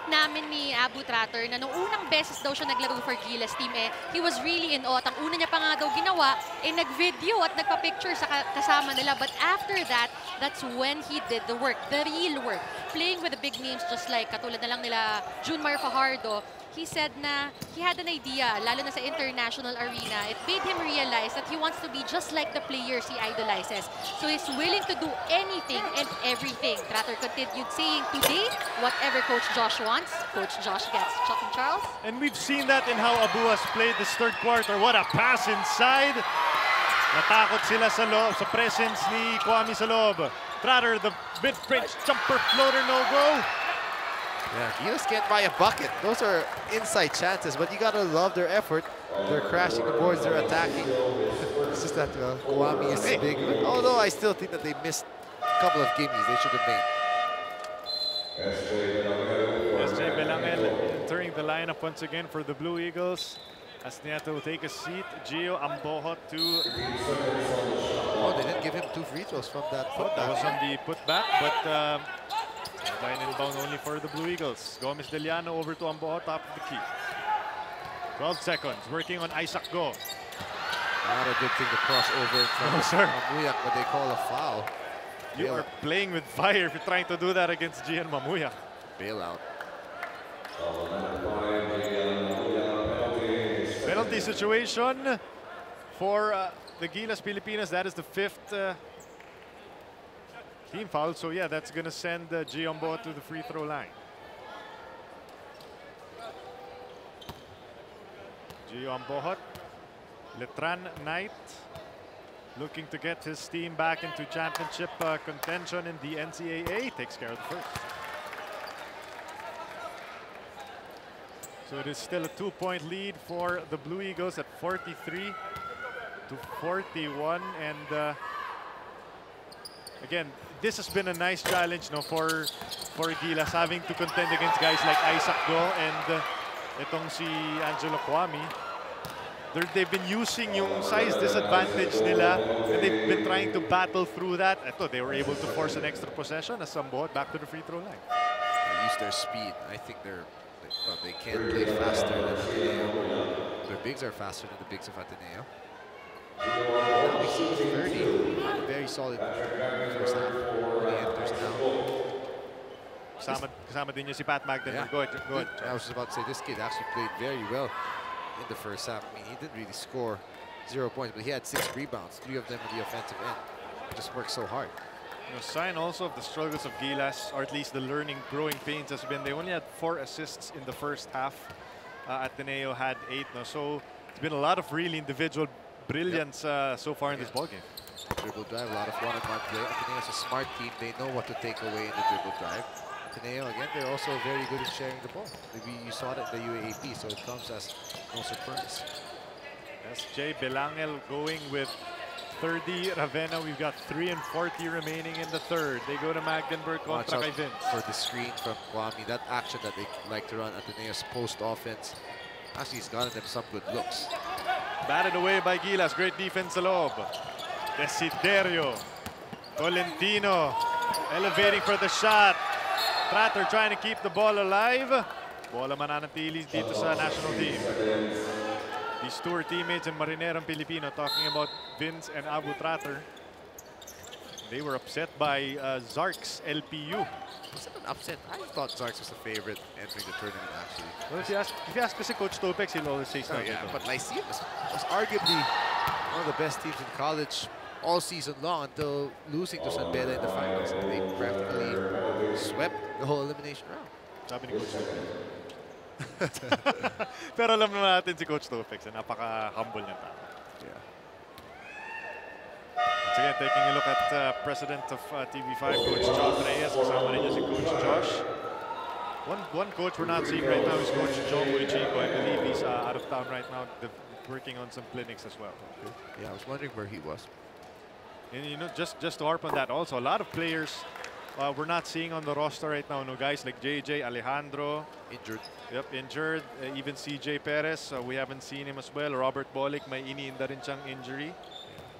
Namin ni Abu Tratter na nung unang beses daw siya naglaro for Gilas team he was really in awe. Ang una niya pa nga daw ginawa nag-video at nagpa-picture sa kasama nila. But after that, that's when he did the work, the real work. Playing with the big names just like katulad na lang nila Junmar Fajardo. He said na he had an idea, lalo na sa international arena. It made him realize that he wants to be just like the players he idolizes. So he's willing to do anything and everything. Tratter continued saying, today, whatever Coach Josh wants, Coach Josh gets. Chuck and Charles?
And we've seen that in how Abu has played this third quarter. What a pass inside. Natakot sila sa loob, sa presence ni Kwame sa loob. Tratter, the mid-range jumper floater, no-go.
Yeah, Gilas can't buy a bucket. Those are inside chances, but you gotta love their effort. They're crashing the boards, they're attacking. It's just that Kwame is big. Although I still think that they missed a couple of gimmies they should have made.
SJ Belangel entering the lineup once again for the Blue Eagles. As Nieto will take a seat, Gio Ambohot to...
Oh, they didn't give him 2 free throws from that putback.
That was on the putback, but line inbound only for the Blue Eagles. Gomez Deliano over to Ambohot, top of the key. 12 seconds, working on Isaac Go.
Not a good thing to cross over from Mamuyak, but they call a foul.
You are playing with fire if you're trying to do that against Gian Mamuyak.
Bailout.
Penalty situation for the Gilas Pilipinas. That is the 5th team foul. So yeah, that's going to send Giombo to the free throw line. Giombo, Letran Knight looking to get his team back into championship contention in the NCAA. Takes care of the first. So it is still a 2-point lead for the Blue Eagles at 43 to 41. And again, this has been a nice challenge for Gilas, having to contend against guys like Isaac Go and itong si Angelo Kwame. They've been using yung size disadvantage nila, and they've been trying to battle through that. Ito, they were able to force an extra possession as Sambohot back to the free throw line.
They use their speed. I think they can play faster than Ateneo. Their bigs are faster than the bigs of Ateneo. We see 30. Very solid first half. He enters now.
Kasama din niya si Pat Magden.
Yeah.
Go ahead.
I was just about to say, this kid actually played very well in the first half. I mean, he didn't really score 0 points, but he had 6 rebounds, 3 of them in the offensive end. He just worked so hard.
A sign also of the struggles of Gilas, or at least the growing pains, has been they only had 4 assists in the first half. Ateneo had 8. So it's been a lot of really individual brilliance so far in this ballgame.
Dribble drive, a lot of one-on-one play. Ateneo is a smart team. They know what to take away in the dribble drive. Ateneo, again, they're also very good at sharing the ball. You saw that in the UAAP, so it comes as no surprise.
SJ Belangel going with 30. Ravenna, we've got 3 and 40 remaining in the third. They go to Magdenburg contra kay Vince.
For the screen from Kwame, that action that they like to run Ateneo's post offense. Actually, he's gotten them some good looks.
Batted away by Gilas. Great defense sa loob. Desiderio. Tolentino elevating for the shot. Tratter trying to keep the ball alive. Bola mananatili dito sa national team. These two are teammates in Marinerang Pilipino, talking about Vince and Abu Tratter. They were upset by Zark's LPU.
Was it an upset? I thought Zark's was the favorite entering the tournament, actually.
Well, if you ask kasi Coach Topex, he'll always say something.
Yeah, but Lyceum was arguably one of the best teams in college all season long until losing to San Beda in the finals. And they practically swept the whole elimination round.
Sabi ni Coach Tufix. Pero alam naman natin si Coach Tufix, napaka-humble niya tao.
Yeah.
Once again, taking a look at President of TV5, Coach John Reyes. Kasama rin niya si Coach Josh. One coach we're not seeing right now is Coach Joe Muichico. I believe he's out of town right now, working on some clinics as well.
Okay. Yeah, I was wondering where he was.
And you know, just to harp on that also, a lot of players we're not seeing on the roster right now. No, guys like JJ, Alejandro.
Injured.
Yep, injured. Even CJ Perez, we haven't seen him as well. Robert Bolick, may iniinda rin siyang injury.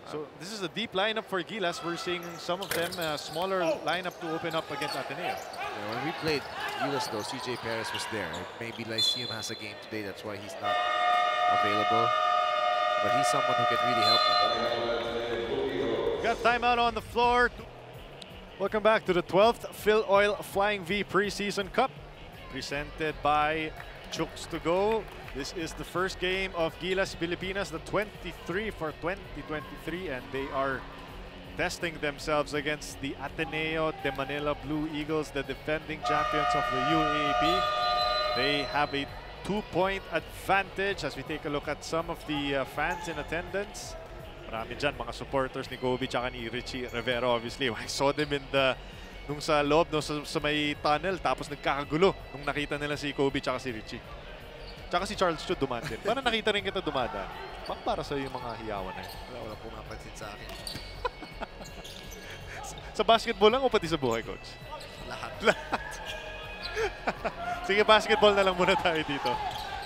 So this is a deep lineup for Gilas. We're seeing some of them smaller lineup to open up against Ateneo.
Yeah, when we played Gilas though, CJ Perez was there. Maybe Lyceum has a game today, that's why he's not available. But he's someone who can really help them.
Got timeout on the floor. Welcome back to the 12th Filoil Flying V Preseason Cup, presented by Chooks to Go. This is the first game of Gilas Pilipinas, the 23 for 2023, and they are testing themselves against the Ateneo de Manila Blue Eagles, the defending champions of the UAAP. They have a 2-point advantage as we take a look at some of the fans in attendance. Marami dyan, mga supporters ni Kobe tsaka ni Richie Rivera, obviously. I saw them in the, nung sa loob, no, sa may tunnel, tapos nagkakagulo nung nakita nila si Kobe tsaka si Richie. Tsaka si Charles Chu dumaan din. Para nakita rin kita dumadaan. Para sa yung mga hiyawan na yun.
Wala pumapansin sa akin.
Sa basketball lang o pati sa buhay, Coach?
Lahat.
Lahat. Sige, basketball na lang muna tayo dito.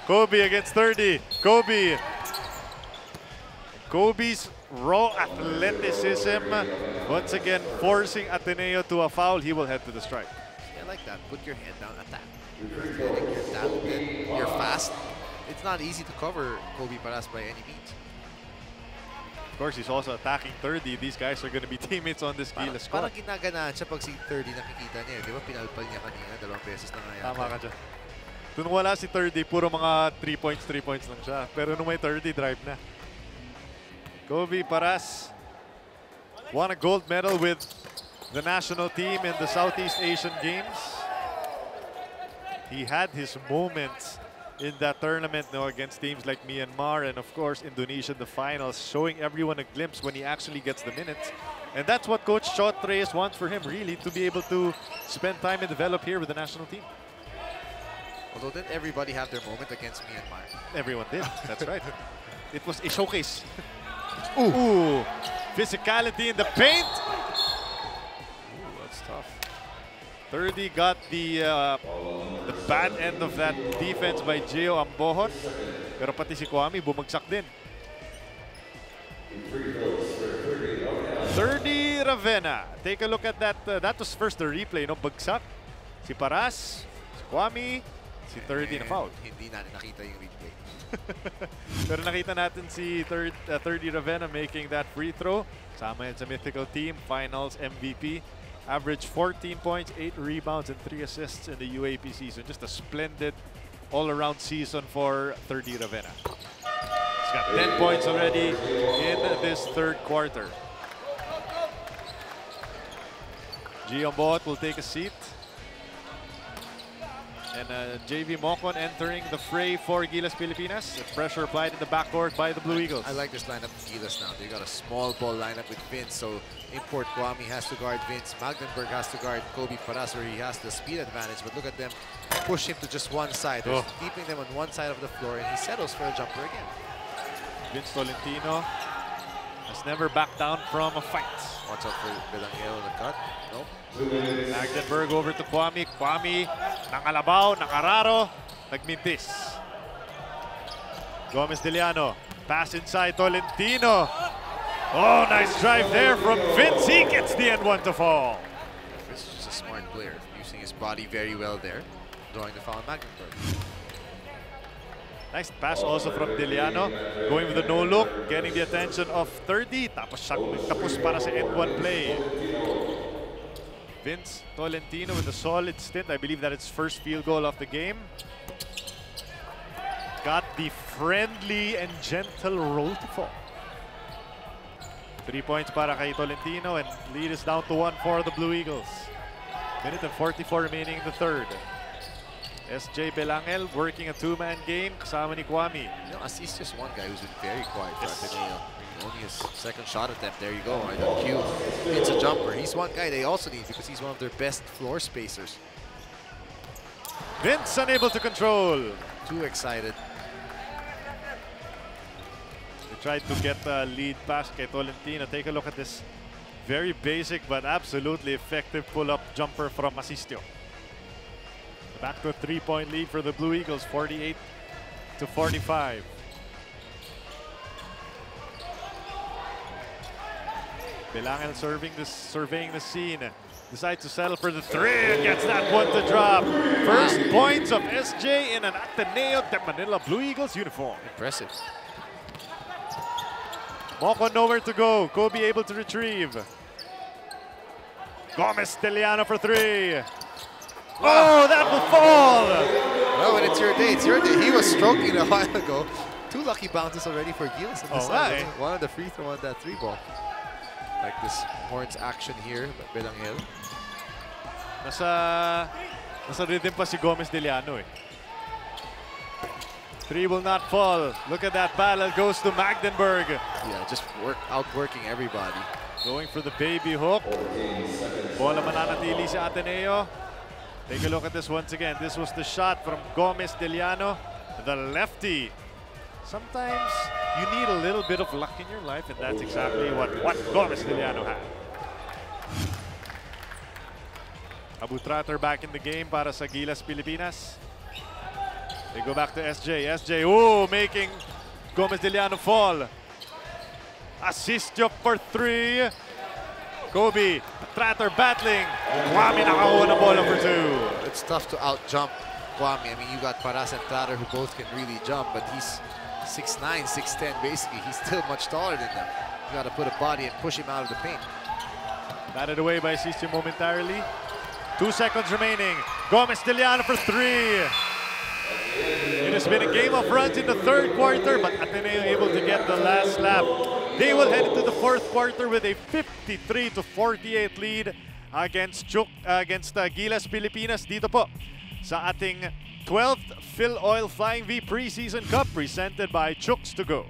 Kobe against 30. Kobe. Kobe's raw athleticism once again forcing Ateneo to a foul. He will head to the strike.
I like that. Put your head down, attack. You're athletic, you're talented, you're fast. It's not easy to cover Kobe Paras by any means.
Of course, he's also attacking 30. These guys are going to be teammates on this Gilas squad.
Parang ginaganaan siya pag si 30 nakikita niya. Di ba pinalpal niya kanina? 2 beses na nga yata.
Tama ka dyan. Nung wala si 30, puro mga 3 points lang siya. Pero nung may 30, drive na. Kobe Paras won a gold medal with the national team in the Southeast Asian Games. He had his moments in that tournament, no, against teams like Myanmar and of course Indonesia in the finals, showing everyone a glimpse when he actually gets the minutes. And that's what Coach Chot Reyes wants for him, really, to be able to spend time and develop here with the national team.
Although didn't everybody have their moment against Myanmar?
Everyone did, that's right. It was a showcase. Ooh, physicality in the paint. Ooh, that's tough. 30 got the bad end of that defense by Gio Ambohon. Pero pati si Kwame bumagsak din. 30 Ravenna. Take a look at that. That was first the replay, no? Bagsak. Si Paras, si Kwame, si 30 na foul.
Hindi natin nakita yung replay.
Pero nakita natin si 30 Ravenna making that free throw. Sama yan sa mythical team, finals MVP. Average 14 points, 8 rebounds, and 3 assists in the UAP season. Just a splendid all-around season for 30 Ravenna. He's got 10 points already in this third quarter. Gio Bot will take a seat. And JV Mocon entering the fray for Gilas Pilipinas. Pressure applied in the backcourt by the Blue Eagles.
I like this lineup of Gilas now. They got a small ball lineup with Vince, so import Kwame has to guard Vince. Magdenberg has to guard Kobe Paras, where he has the speed advantage. But look at them push him to just one side. They're keeping them on one side of the floor, and he settles for a jumper again.
Vince Tolentino has never backed down from a fight.
Watch out for Belangero in the cut. Nope.
Magdenberg over to Kwame. Kwame, nakalabaw, nakararo, nagmintis. Gomez Diliano, pass inside Tolentino. Oh, nice drive there from Vince. He gets the N1 to fall.
Vince is just a smart player, using his body very well there, drawing the foul on Magdenberg.
Nice pass also from Diliano, going with the no-look, getting the attention of 30. Tapos para sa N1 play. Vince Tolentino with a solid stint. I believe that it's first field goal of the game. Got the friendly and gentle roll to fall. 3 points para kay Tolentino, and lead is down to 1 for the Blue Eagles. Minute and 44 remaining in the third. SJ Belangel working a two-man game kasama ni Kwame.
You know, Assis just one guy who's been very quiet for Ateneo. Only his second shot attempt. There you go. Right on cue. It's a jumper. He's one guy they also need because he's one of their best floor spacers.
Vince unable to control.
Too excited.
They tried to get a lead pass kay Tolentino. Take a look at this very basic but absolutely effective pull-up jumper from Asistio. Back to a 3-point lead for the Blue Eagles, 48 to 45. Belangel surveying the scene. Decides to settle for the three and gets that one to drop. First points of SJ in an Ateneo de Manila Blue Eagles uniform.
Impressive.
Moko nowhere to go. Kobe able to retrieve. Gomez Deliano for three. Oh, that will fall!
Well, when it's your day, it's your day. He was stroking a while ago. 2 lucky bounces already for Gilas on the side. One on the free throw, one on that 3-ball. Like this horns action here, Belangel.
Nasa rhythm pa si Gomez Deliano eh. 3 will not fall. Look at that battle. Goes to Magdenburg.
Yeah, just outworking everybody.
Going for the baby hook. Bola mananatili sa Ateneo. Take a look at this once again. This was the shot from Gomez Deliano, the lefty. Sometimes you need a little bit of luck in your life, and that's exactly what Gomez Deliano had. Abutrater back in the game para sa Gilas Pilipinas. They go back to SJ. SJ, making Gomez Deliano fall. Asistio for 3. Kobe, Tratter battling. Kwame nakakuha ng bola for 2.
It's tough to out-jump Kwame. I mean, you got Paras and Tratter who both can really jump, but he's 6'9", 6'10", basically. He's still much taller than them. You got to put a body and push him out of the paint.
Batted away by Asistio momentarily. 2 seconds remaining. Gomez Deliano for 3. It has been a game of runs in the third quarter, but Ateneo able to get the last lap. They will head into the fourth quarter with a 53 to 48 lead against Gilas Pilipinas dito po sa ating 12th Filoil Flying V Preseason Cup presented by Chooks to Go.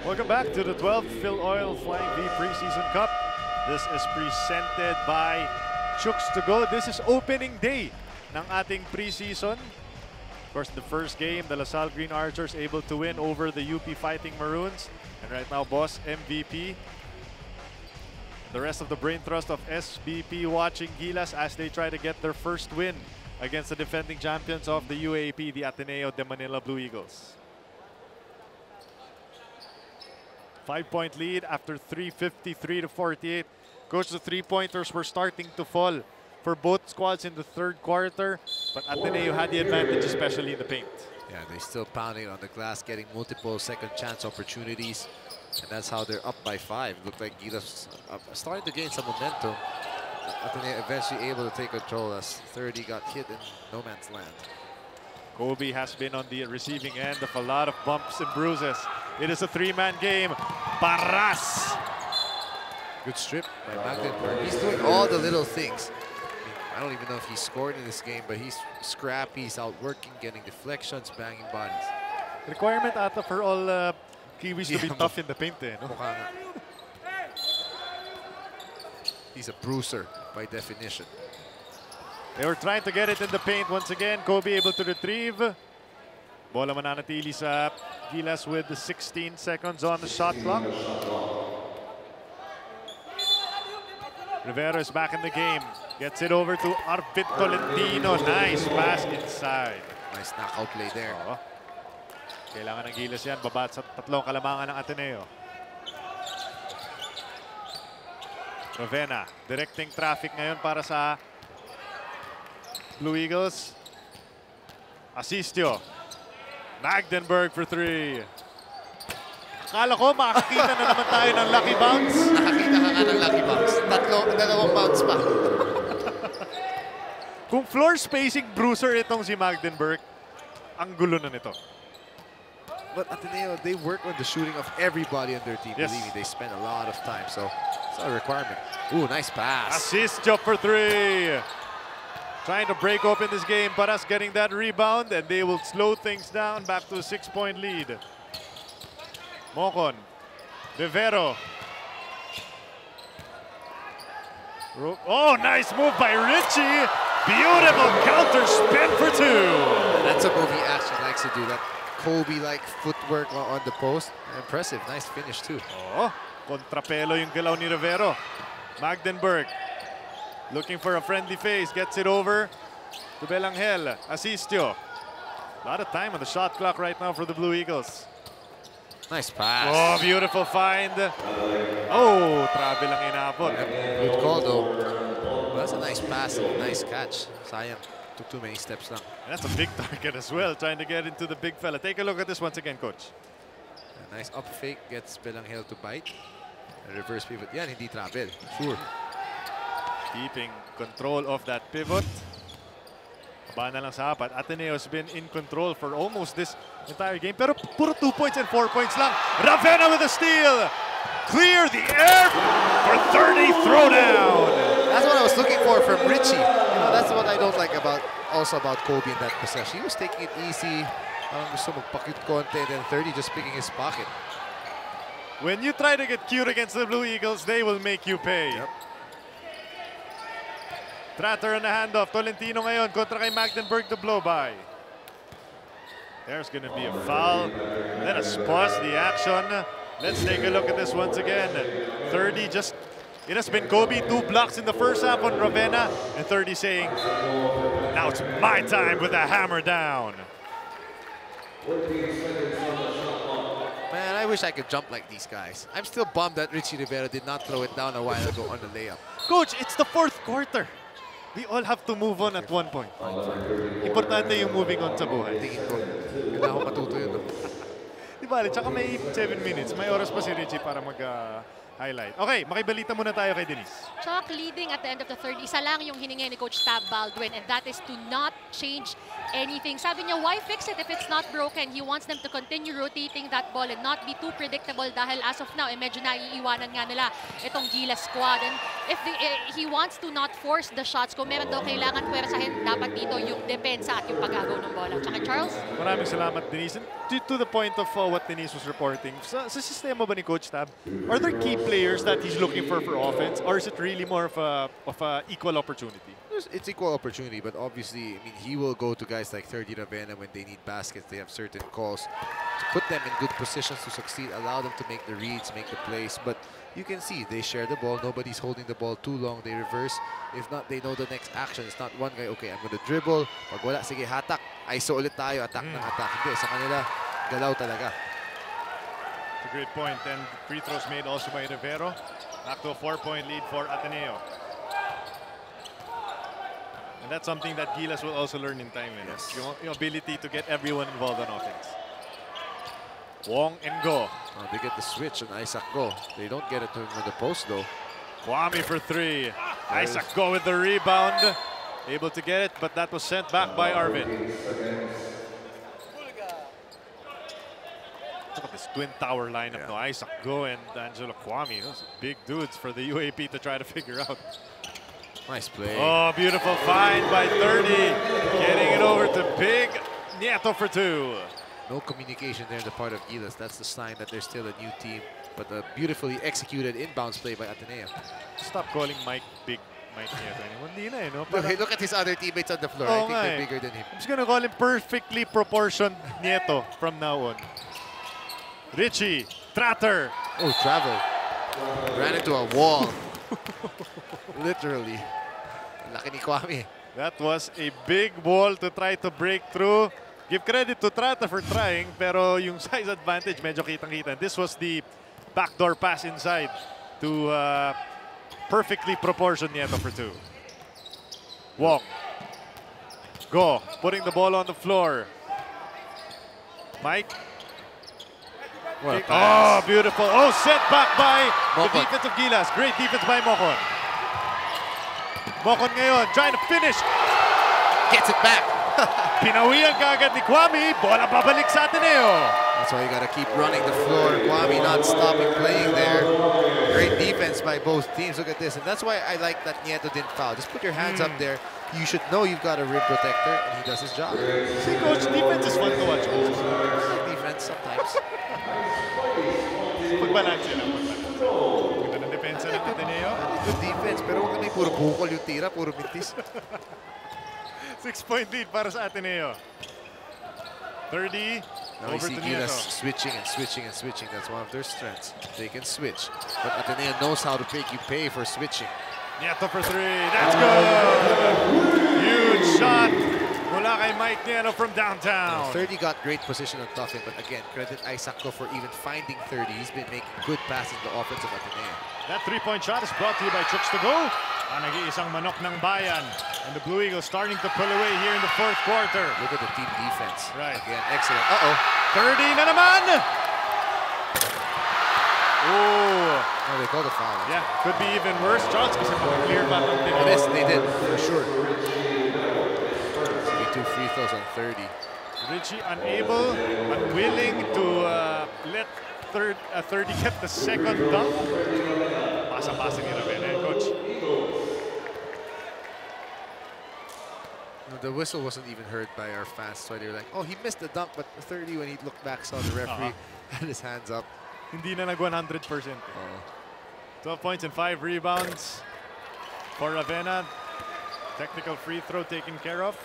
Welcome back to the 12th Filoil Flying V Preseason Cup. This is presented by Chooks to Go. This is opening day ng ating preseason. Of course, the first game, the LaSalle Green Archers able to win over the UP Fighting Maroons. And right now, Boss MVP. The rest of the brain trust of SBP watching Gilas as they try to get their first win against the defending champions of the UAP, the Ateneo de Manila Blue Eagles. 5-point lead after 3:53 to 48. Coach, the 3-pointers were starting to fall for both squads in the third quarter, but Ateneo had the advantage, especially in the paint.
Yeah, they still pounding on the glass, getting multiple second chance opportunities, and that's how they're up by 5. Looked like Gilas starting to gain some momentum. Ateneo eventually able to take control as 30 got hit in no man's land.
Kobe has been on the receiving end of a lot of bumps and bruises. It is a 3-man game. Paras.
Good strip by Magdenburg. He's doing all the little things. I don't even know if he scored in this game, but he's scrappy, he's outworking, getting deflections, banging bodies.
Requirement ata for all Kiwis to be tough in the paint. No?
He's a bruiser by definition.
They were trying to get it in the paint once again. Kobe able to retrieve. Bola mananatili sa Gilas with the 16 seconds on the shot clock. Rivera is back in the game. Gets it over to Arvid Tolentino. Nice pass inside.
Nice knockout play there.
Kailangan ng Gilas yan. Babat sa tatlong kalamangan ng Ateneo. Ravena directing traffic ngayon para sa Blue Eagles. Asistio. Magdenburg for 3. Akala ko makakita na naman tayo ng lucky bounce.
Nakakita ka nga ng lucky bounce. Dalawang bounce pa.
Kung floor spacing bruiser itong si Magdenburg, Ang gulo na nito.
But Ateneo, they work on the shooting of everybody on their team.
Yes.
Believe me, they spend a lot of time, so it's not a requirement. Ooh, nice pass.
Assist job for 3. Trying to break open this game, but us getting that rebound, and they will slow things down back to a 6-point lead. Mocon. Rivero. Oh, nice move by Richie. Beautiful counter spin for 2.
That's a move he actually likes to do. That Kobe-like footwork on the post. Impressive. Nice finish too.
Oh, kontrapelo yung galaw ni Rivero. Magdenberg looking for a friendly face. Gets it over to Belangel. Asistio. A lot of time on the shot clock right now for the Blue Eagles.
Nice pass.
Oh, beautiful find. Oh, trabe lang inabot.
Good call though. Well, that's a nice pass and a nice catch. Sayang. Took too many steps lang.
And that's a big target as well, trying to get into the big fella. Take a look at this once again, coach.
A nice up fake gets Belangel to bite. A reverse pivot. Yan, hindi travel. Sure.
Keeping control of that pivot. Baba na lang sa apat. Ateneo's been in control for almost this entire game. Pero puro 2 points and 4 points lang. Ravena with a steal. Clear the air for 30 throwdown.
That's what I was looking for from Richie. You know, that's what I don't like about Kobe in that possession. He was taking it easy. Parang gusto magpa-cute konti, and then 30 just picking his pocket.
When you try to get cute against the Blue Eagles, they will make you pay.
Yep.
Tratter on the handoff. Tolentino ngayon kontra kay Magdenberg to blow by. There's going to be a foul. Let us pause the action. Let's take a look at this once again. 30 just... It has been Kobe, 2 blocks in the first half on Ravena, and 30 saying, now it's my time with a hammer down.
Man, I wish I could jump like these guys. I'm still bummed that Richie Rivera did not throw it down a while ago on the layup.
Coach, it's the 4th quarter. We all have to move on at one point. Importante yung moving on sa buhay.
Tingin ko, kailangan ko matuto yun.
Di ba? Tsaka may 7 minutes. May oras pa si Richie para mag-highlight. Okay, makibalita muna tayo kay Denise.
Chalk leading at the end of the third. Isa lang yung hiningi ni Coach Tab Baldwin, and that is to not change anything. Sabi niya, why fix it if it's not broken? He wants them to continue rotating that ball and not be too predictable dahil as of now, medyo naiiwanan nga nila itong Gilas squad. And if he wants to not force the shots, kung meron daw kailangan pwersahin, dapat dito yung depensa at yung pag-agaw ng bola. Tsaka Charles?
Maraming salamat, Denise. And to the point of what Denise was reporting, sa sistema ba ni Coach Tab, are there key players that he's looking for offense, or is it really more of a equal opportunity?
It's equal opportunity, but obviously, I mean, he will go to guys like 30 Ravena when they need baskets. They have certain calls to put them in good positions to succeed, allow them to make the reads, make the plays. But you can see they share the ball. Nobody's holding the ball too long. They reverse. If not, they know the next action. It's not one guy, okay, I'm going to dribble. Pag wala, sige, hatak. ISO ulit tayo, attack ng attack. Hindi, sa kanila, galaw talaga.
It's a great point. And free throws made also by Rivero. Back to a 4-point lead for Ateneo. And that's something that Gilas will also learn in time. Yes. Your ability to get everyone involved on offense. Wong and Go.
Oh, they get the switch on Isaac Go. They don't get it to him on the post though.
Kwame for 3. Isaac Go with the rebound. Able to get it, but that was sent back by Arvin. Look at this twin tower lineup now. Isaac Go and Angelo Kwame. Those are big dudes for the UAP to try to figure out.
Nice play.
Oh, beautiful find by 30. Getting it over to Big Nieto for 2.
No communication there on the part of Gilas. That's the sign that they're still a new team. But a beautifully executed inbounds play by Ateneo.
Stop calling Mike Big Mike Nieto anymore. Hindi na, no?
Look at his other teammates on the floor. I think they're bigger than him.
I'm just gonna call him perfectly proportioned Nieto from now on. Richie, Tratter.
Oh, travel. Ran into a wall. Literally. Laki ni Kwame.
That was a big wall to try to break through. Give credit to Trata for trying, pero yung size advantage medyo kitang-kita. This was the backdoor pass inside to perfectly proportioned Nieto for 2. Wong. Go. Putting the ball on the floor. Mike. Oh, beautiful. Oh, set back by the defense of Gilas. Great defense by Mocon. Mocon ngayon, trying to finish.
Gets it back.
Pinawian kaagad ni Kwame. Bola babalik sa Ateneo.
That's why you gotta keep running the floor. Kwame not stopping playing there. Great defense by both teams. Look at this. And that's why I like that Nieto didn't foul. Just put your hands up there. You should know you've got a rim protector, and he does his job.
See, coach, defense is fun to watch.
Defense sometimes.
Pagbalanse lang. Ganda ng depensa ng Ateneo.
Good defense, pero huwag kami puro bukol yung tira, puro mintis.
6-point lead para sa Ateneo. 30.
Now you
Over
see
to
Gilas
Nieto.
switching and switching and switching. That's one of their strengths. They can switch. But Ateneo knows how to make you pay for switching.
Nieto for 3. That's good. Huge shot. Mula kay Mike Nieto from downtown.
30 got great position on Tuffin, but again, credit Isacco for even finding 30. He's been making good passes to the offensive Ateneo.
That 3-point shot is brought to you by Chooks to Go. Ang nag-iisang manok ng bayan. And the Blue Eagles starting to pull away here in the fourth quarter.
Look at the team defense.
Right.
Again, excellent. Uh-oh.
30 na naman! Oh,
No, they called a foul.
yeah, could be even worse. Charles kasi clear back ang team.
Yes, they did, for sure. 2 free throws on 30.
Richie unable, unwilling to let 30 get the second dunk. Pasa-pasa ni Ravena, coach.
No, the whistle wasn't even heard by our fans, so they were like, oh, he missed the dunk, but 30, when he looked back, saw the referee, had his hands up.
Hindi na nag 100%. 12 points and 5 rebounds for Ravena. Technical free throw taken care of.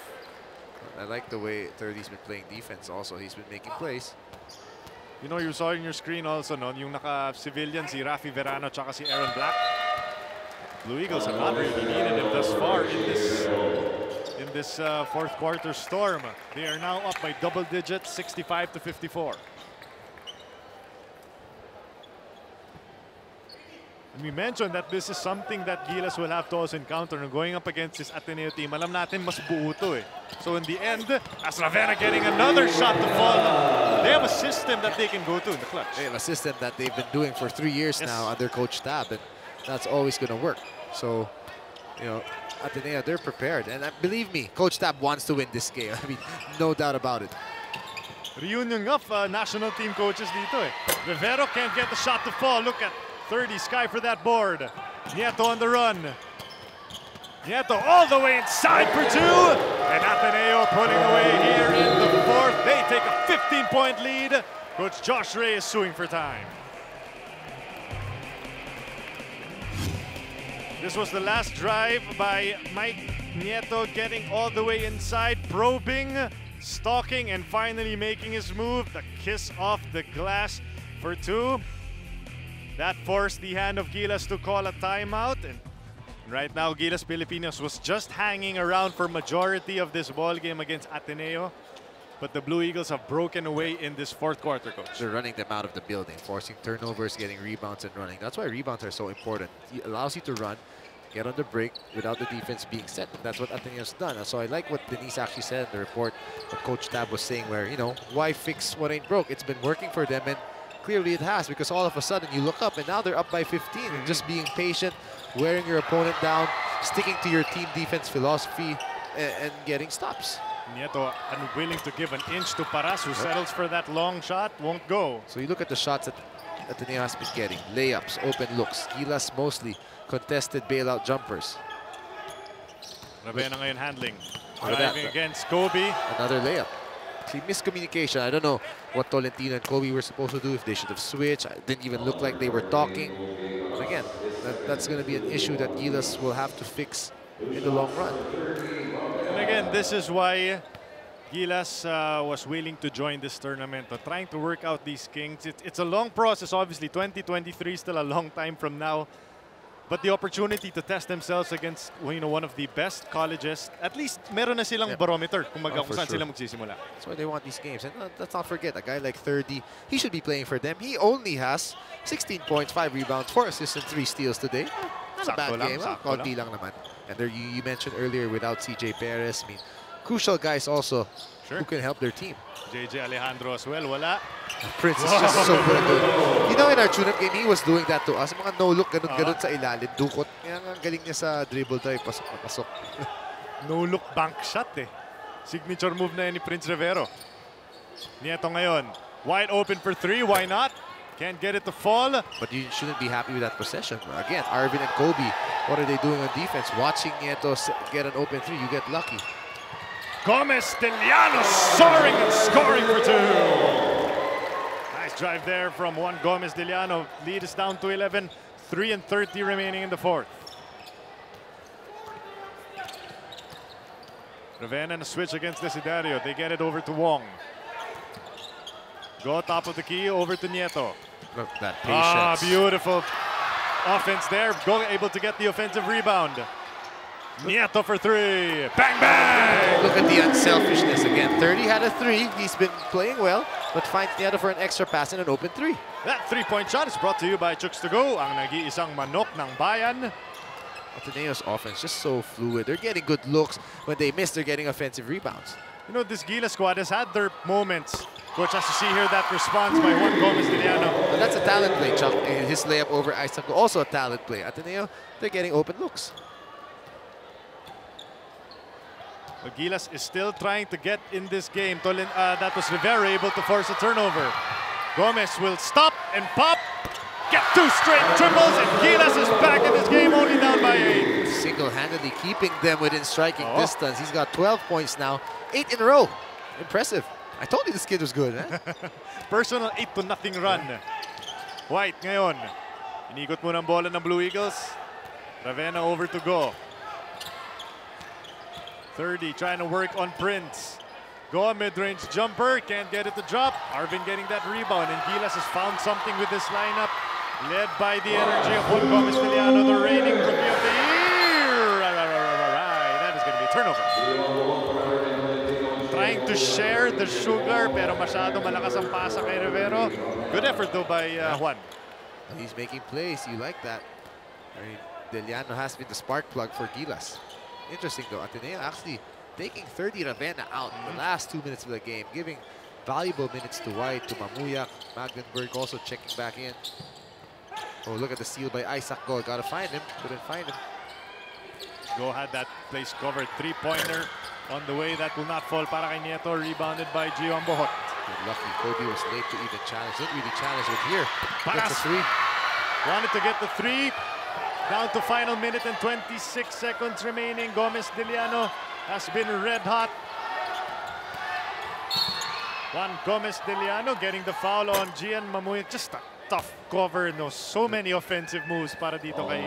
I like the way 30's been playing defense also. He's been making plays.
You know, you saw in your screen also, no? Yung naka-civilian, si Rafi Verano tsaka si Aaron Black. Blue Eagles have not really needed it thus far in this fourth quarter storm. They are now up by double digits, 65 to 54. And we mentioned that this is something that Gilas will have to also encounter going up against this Ateneo team. Alam natin mas buo to eh. So in the end, as Ravena getting another shot to fall, they have a system that they can go to in the clutch.
They have a system that they've been doing for 3 years now under Coach Tab, and that's always going to work. So, you know, Ateneo, they're prepared. And believe me, Coach Tab wants to win this game. I mean, no doubt about it.
Reunion of national team coaches dito eh. Rivero can't get the shot to fall. Look at 30 Sky for that board. Nieto on the run. Nieto all the way inside for 2. And Ateneo pulling away here in the fourth. They take a 15-point lead. Coach Josh Ray is suing for time. This was the last drive by Mike Nieto, getting all the way inside, probing, stalking, and finally making his move. The kiss off the glass for 2. That forced the hand of Gilas to call a timeout. And right now, Gilas Filipinos was just hanging around for majority of this ball game against Ateneo. But the Blue Eagles have broken away in this fourth quarter, coach.
They're running them out of the building, forcing turnovers, getting rebounds, and running. That's why rebounds are so important. It allows you to run, get on the break without the defense being set. And that's what Ateneo's done. So I like what Denise actually said in the report, what Coach Tab was saying, where, you know, why fix what ain't broke? It's been working for them, and clearly it has, because all of a sudden you look up and now they're up by 15. And just being patient, wearing your opponent down, sticking to your team defense philosophy, and getting stops.
Nieto unwilling to give an inch to Paras, who settles for that long shot, won't go.
So you look at the shots that Ateneo has been getting. Layups, open looks. Gilas mostly contested bailout jumpers.
Ravena ngayon handling.
Look at that.
Driving against Kobe.
Another layup. See, miscommunication. I don't know what Tolentino and Kobe were supposed to do, if they should have switched. It didn't even look like they were talking. But again, that's going to be an issue that Gilas will have to fix in the long run.
And again, this is why Gilas was willing to join this tournament, trying to work out these kinks. It's a long process, obviously. 2023 is still a long time from now. But the opportunity to test themselves against, you know, one of the best colleges, at least meron na silang barometer kung saan sila magsisimula.
That's why they want these games. And let's not forget, a guy like 30, he should be playing for them. He only has 16 points, 5 rebounds, 4 assists, and 3 steals today. Not a bad game. Konti lang naman. And there, you mentioned earlier, without CJ Perez, I mean, crucial guys also who can help their team.
JJ Alejandro as well, wala.
Prince is just so good. You know, in our tune-up game, he was doing that to us. Mga no-look, ganun-ganun sa ilalim, dukot. Kaya ang galing niya sa dribble drive, pasok.
No-look bank shot eh. Signature move na yan ni Prince Rivero. Nieto ngayon. Wide open for three. Why not? Can't get it to fall.
But you shouldn't be happy with that possession. Again, Arvin and Kobe, what are they doing on defense? Watching Nieto get an open three, you get lucky.
Gomez Deliano soaring and scoring for two. Nice drive there from Juan Gomez Deliano. Lead is down to 11. 3:30 remaining in the fourth. Ravenna and a switch against Desiderio. They get it over to Wong. Go top of the key, over to Nieto.
Look at that patience.
Beautiful offense there. Go able to get the offensive rebound. Nieto for three. Bang, bang!
Look at the unselfishness again. 30 had a three. He's been playing well, but finds Nieto for an extra pass and an open three.
That three-point shot is brought to you by Chooks to Go, ang nag-iisang manok ng bayan.
Ateneo's offense just so fluid. They're getting good looks. When they miss, they're getting offensive rebounds.
You know, this Gilas squad has had their moments. Coach has to see here that response by Juan Gomez Deliano.
But that's a talent play, Chuck. His layup over Isaac, also a talent play. Ateneo, they're getting open looks.
But Gilas is still trying to get in this game. That was Rivera able to force a turnover. Gomez will stop and pop. Get two straight triples, and Gilas is back in this game, only down by 8.
Single-handedly keeping them within striking distance. He's got 12 points now, 8 in a row. Impressive. I told you this kid was good, eh?
Personal 8-0 run. White ngayon. Inikot mo ng bola ng Blue Eagles. Ravenna over to Go. 30 trying to work on Prince. Go mid-range jumper, can't get it to drop. Arvin getting that rebound, and Gilas has found something with this lineup, led by the energy of Juan Gomez Deliano, the reigning Rookie of the Year. That is going to be a turnover. Trying to share the sugar, pero masyado malakas ang pasa kay Rivero. Good effort though by Juan.
He's making plays. You like that. I mean, Deliano has been the spark plug for Gilas. Interesting though, Ateneo actually taking 30 Ravenna out in the last 2 minutes of the game, giving valuable minutes to White, to Mamuyak. Magdenberg also checking back in. Oh, look at the steal by Isaac Go. Gotta find him. Couldn't find him.
Go had that place covered. Three-pointer on the way. That will not fall para kay Nieto. Rebounded by Gio Ambohot.
Good lucky. Kobe was late to even challenge. Didn't really challenge it here. Gets a three.
Wanted to get the three. Down to final minute and 26 seconds remaining. Gomez Deliano has been red hot. Juan Gomez Deliano getting the foul on Gian Mamuy. Just a tough cover. No, so many offensive moves para dito kay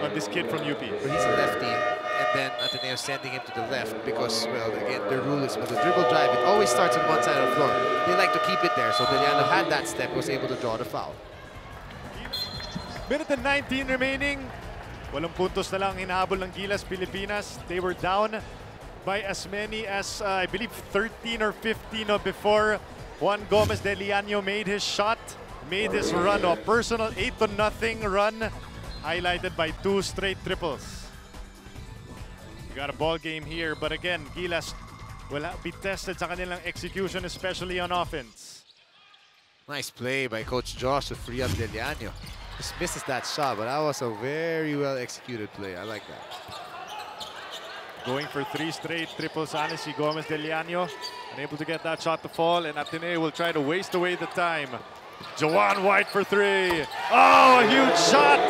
on this kid from UP.
But he's a lefty, and then Ateneo sending him to the left because, well, again, their rule is with the dribble drive, it always starts on one side of the floor. They like to keep it there, so Deliano had that step, was able to draw the foul.
Minute and 19 remaining. Walang puntos na lang hinahabol ng Gilas Pilipinas. They were down by as many as, I believe, 13 or 15 before Juan Gomez Deliano made his shot, made his run. A personal 8-0 run, highlighted by 2 straight triples. We got a ball game here, but again, Gilas will be tested sa kanilang execution, especially on offense.
Nice play by Coach Josh to free up Deliano. Just misses that shot, but that was a very well executed play. I like that.
Going for 3 straight triples, honestly, Gomez Deliano unable to get that shot to fall, and Ateneo will try to waste away the time. Jawan White for 3. Oh, a huge shot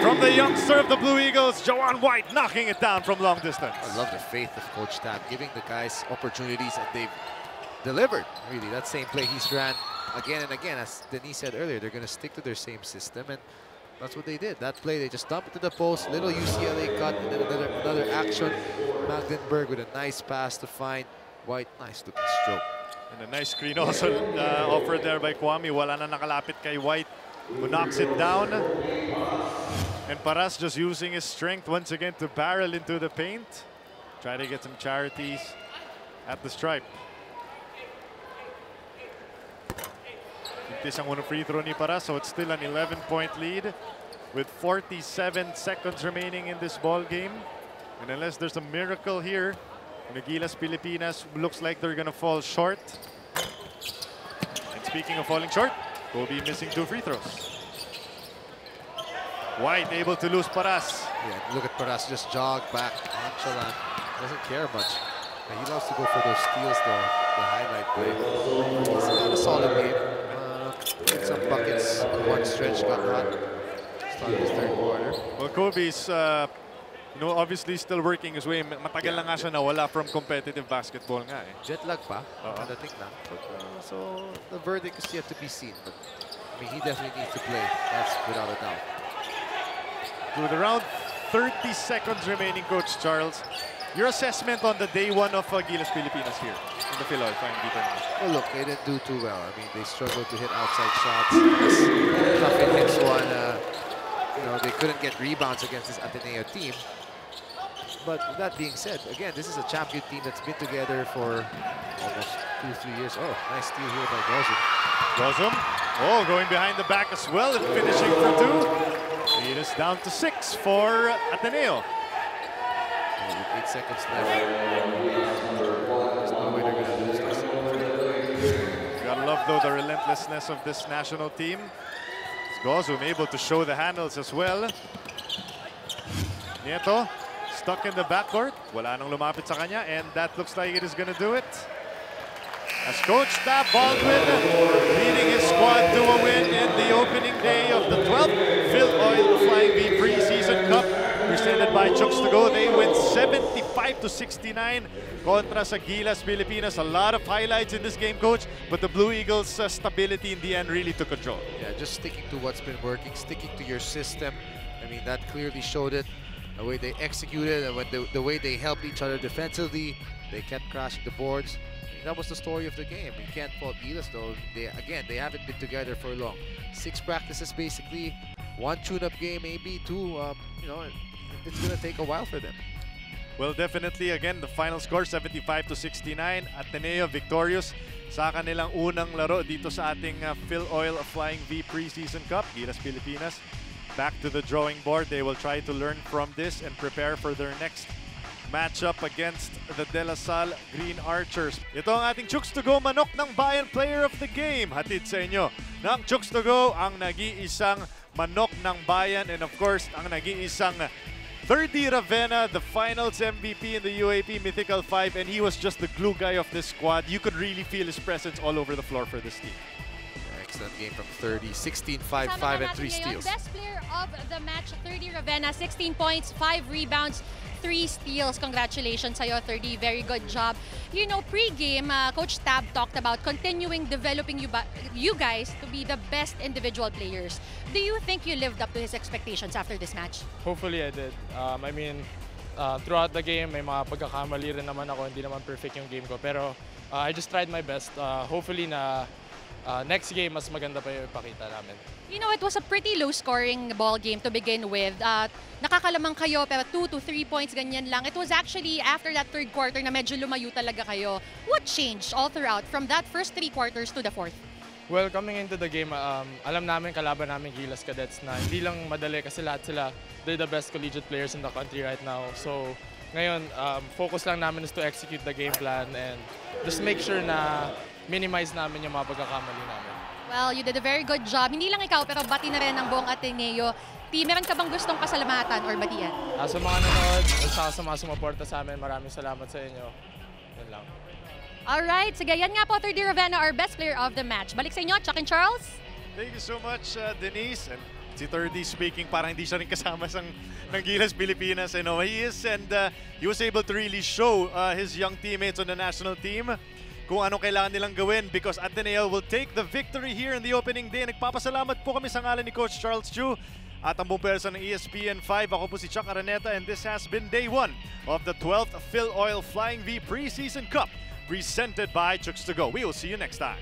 from the youngster of the Blue Eagles, Jawan White, knocking it down from long distance.
I love the faith of Coach Tab, giving the guys opportunities, and they've delivered. Really, that same play he's ran again and again. As Denise said earlier, they're going to stick to their same system, and that's what they did. That play, they just dumped it to the post, little UCLA cut, and then another action. Magdenberg with a nice pass to find White. Nice looking stroke.
And a nice screen also offered there by Kwame. Wala na nakalapit kay White, who knocks it down. And Paras just using his strength once again to barrel into the paint. Try to get some charities at the stripe. This ang unang free throw ni Paras, so it's still an 11-point lead with 47 seconds remaining in this ball game. And unless there's a miracle here, Gilas Pilipinas looks like they're gonna fall short. And speaking of falling short, we'll be missing 2 free throws. White able to lose Paras.
Yeah, look at Paras just jog back, nonchalant, doesn't care much. He loves to go for those steals, though, the highlight play. He's got a solid game. Had some buckets in one stretch, got hot. Started his third quarter.
Well, Kobe's obviously still working his way. Matagal na nga siya nawala from competitive basketball nga eh.
Jet lag pa, kadating lang. But, so the verdict is yet to be seen. But I mean, he definitely needs to play. That's without a doubt.
With around 30 seconds remaining, Coach Charles, your assessment on the day one of Gilas Pilipinas here in the Filoil Flying V tournament?
Well, look, they didn't do too well. I mean, they struggled to hit outside shots. Tough hits one. They couldn't get rebounds against this Ateneo team. But that being said, again, this is a champion team that's been together for almost 2-3 years. Oh, nice steal here by Gozum.
Gozum, going behind the back as well and finishing for 2. Lead is down to 6 for Ateneo.
With 8 seconds left, there's no way they're going to lose this.
You gotta love, though, the relentlessness of this national team. Gozum able to show the handles as well. Nieto stuck in the backcourt. Wala nang lumapit sa kanya, and that looks like it is gonna do it. As Coach Tab Baldwin leading his squad to a win in the opening day of the 12th Filoil Flying V Preseason Cup presented by Chooks to Go. They win 75-69 kontra sa Gilas Pilipinas. A lot of highlights in this game, Coach, but the Blue Eagles' stability in the end really took control.
Yeah, just sticking to what's been working, sticking to your system. I mean, that clearly showed it. The way they executed and the way they helped each other defensively, they kept crashing the boards. I mean, that was the story of the game. You can't fault Gilas, though. They haven't been together for long. 6 practices, basically. 1 tune-up game, maybe 2. It's going to take a while for them.
Well, definitely, again, the final score, 75-69. Ateneo victorious sa kanilang unang laro dito sa ating Filoil Flying V Preseason Cup. Gilas Pilipinas back to the drawing board. They will try to learn from this and prepare for their next matchup against the De La Salle Green Archers. Ito ang ating Chooks to Go Manok ng Bayan Player of the Game. Hatid sa inyo ng Chooks to Go, ang nag-iisang Manok ng Bayan, and of course, ang nag-iisang 30 Ravenna, the finals MVP in the UAP Mythical 5, and he was just the glue guy of this squad. You could really feel his presence all over the floor for this team.
Excellent game from 30, 16, 5, 5, and 3 steals.
Best player of the match, 30 Ravenna, 16 points, 5 rebounds, 3 steals. Congratulations sa'yo, 30. Very good job. You know, pre-game, Coach Tab talked about continuing developing you guys to be the best individual players. Do you think you lived up to his expectations after this match?
Hopefully I did. I mean, throughout the game, may mga pagkakamali rin naman ako. Hindi naman perfect yung game ko. Pero I just tried my best. Hopefully na next game, mas maganda pa yung ipakita namin.
You know, it was a pretty low-scoring ball game to begin with. Nakakalamang kayo, pero 2 to 3 points, ganyan lang. It was actually after that third quarter na medyo lumayo talaga kayo. What changed all throughout from that first 3 quarters to the fourth?
Well, coming into the game, alam namin kalaban namin Gilas Cadets na hindi lang madali kasi lahat sila, they're the best collegiate players in the country right now. So, ngayon, focus lang namin is to execute the game plan and just make sure na minimize namin yung mga pagkakamali namin.
Well, you did a very good job. Hindi lang ikaw, pero bati na rin ng buong Ateneo. Meron ka bang gustong pasalamatan or batian?
Sa mga nanonood, at sa mga sumuporta sa amin, maraming salamat sa inyo. Yan lang.
Alright, sige, yan nga po, 30 Ravenna, our best player of the match. Balik sa inyo, Chuck and Charles.
Thank you so much, Denise. And si 30 speaking, parang hindi siya rin kasama ng Gilas Pilipinas. I know he is, and he was able to really show his young teammates on the national team kung anong kailangan nilang gawin because Ateneo will take the victory here in the opening day. Nagpapasalamat po kami sa ngalan ni Coach Charles Chu at ang buong pwersa ng ESPN 5. Ako po si Chuck Araneta, and this has been day 1 of the 12th Filoil Flying V Preseason Cup presented by Chooks to Go. We will see you next time.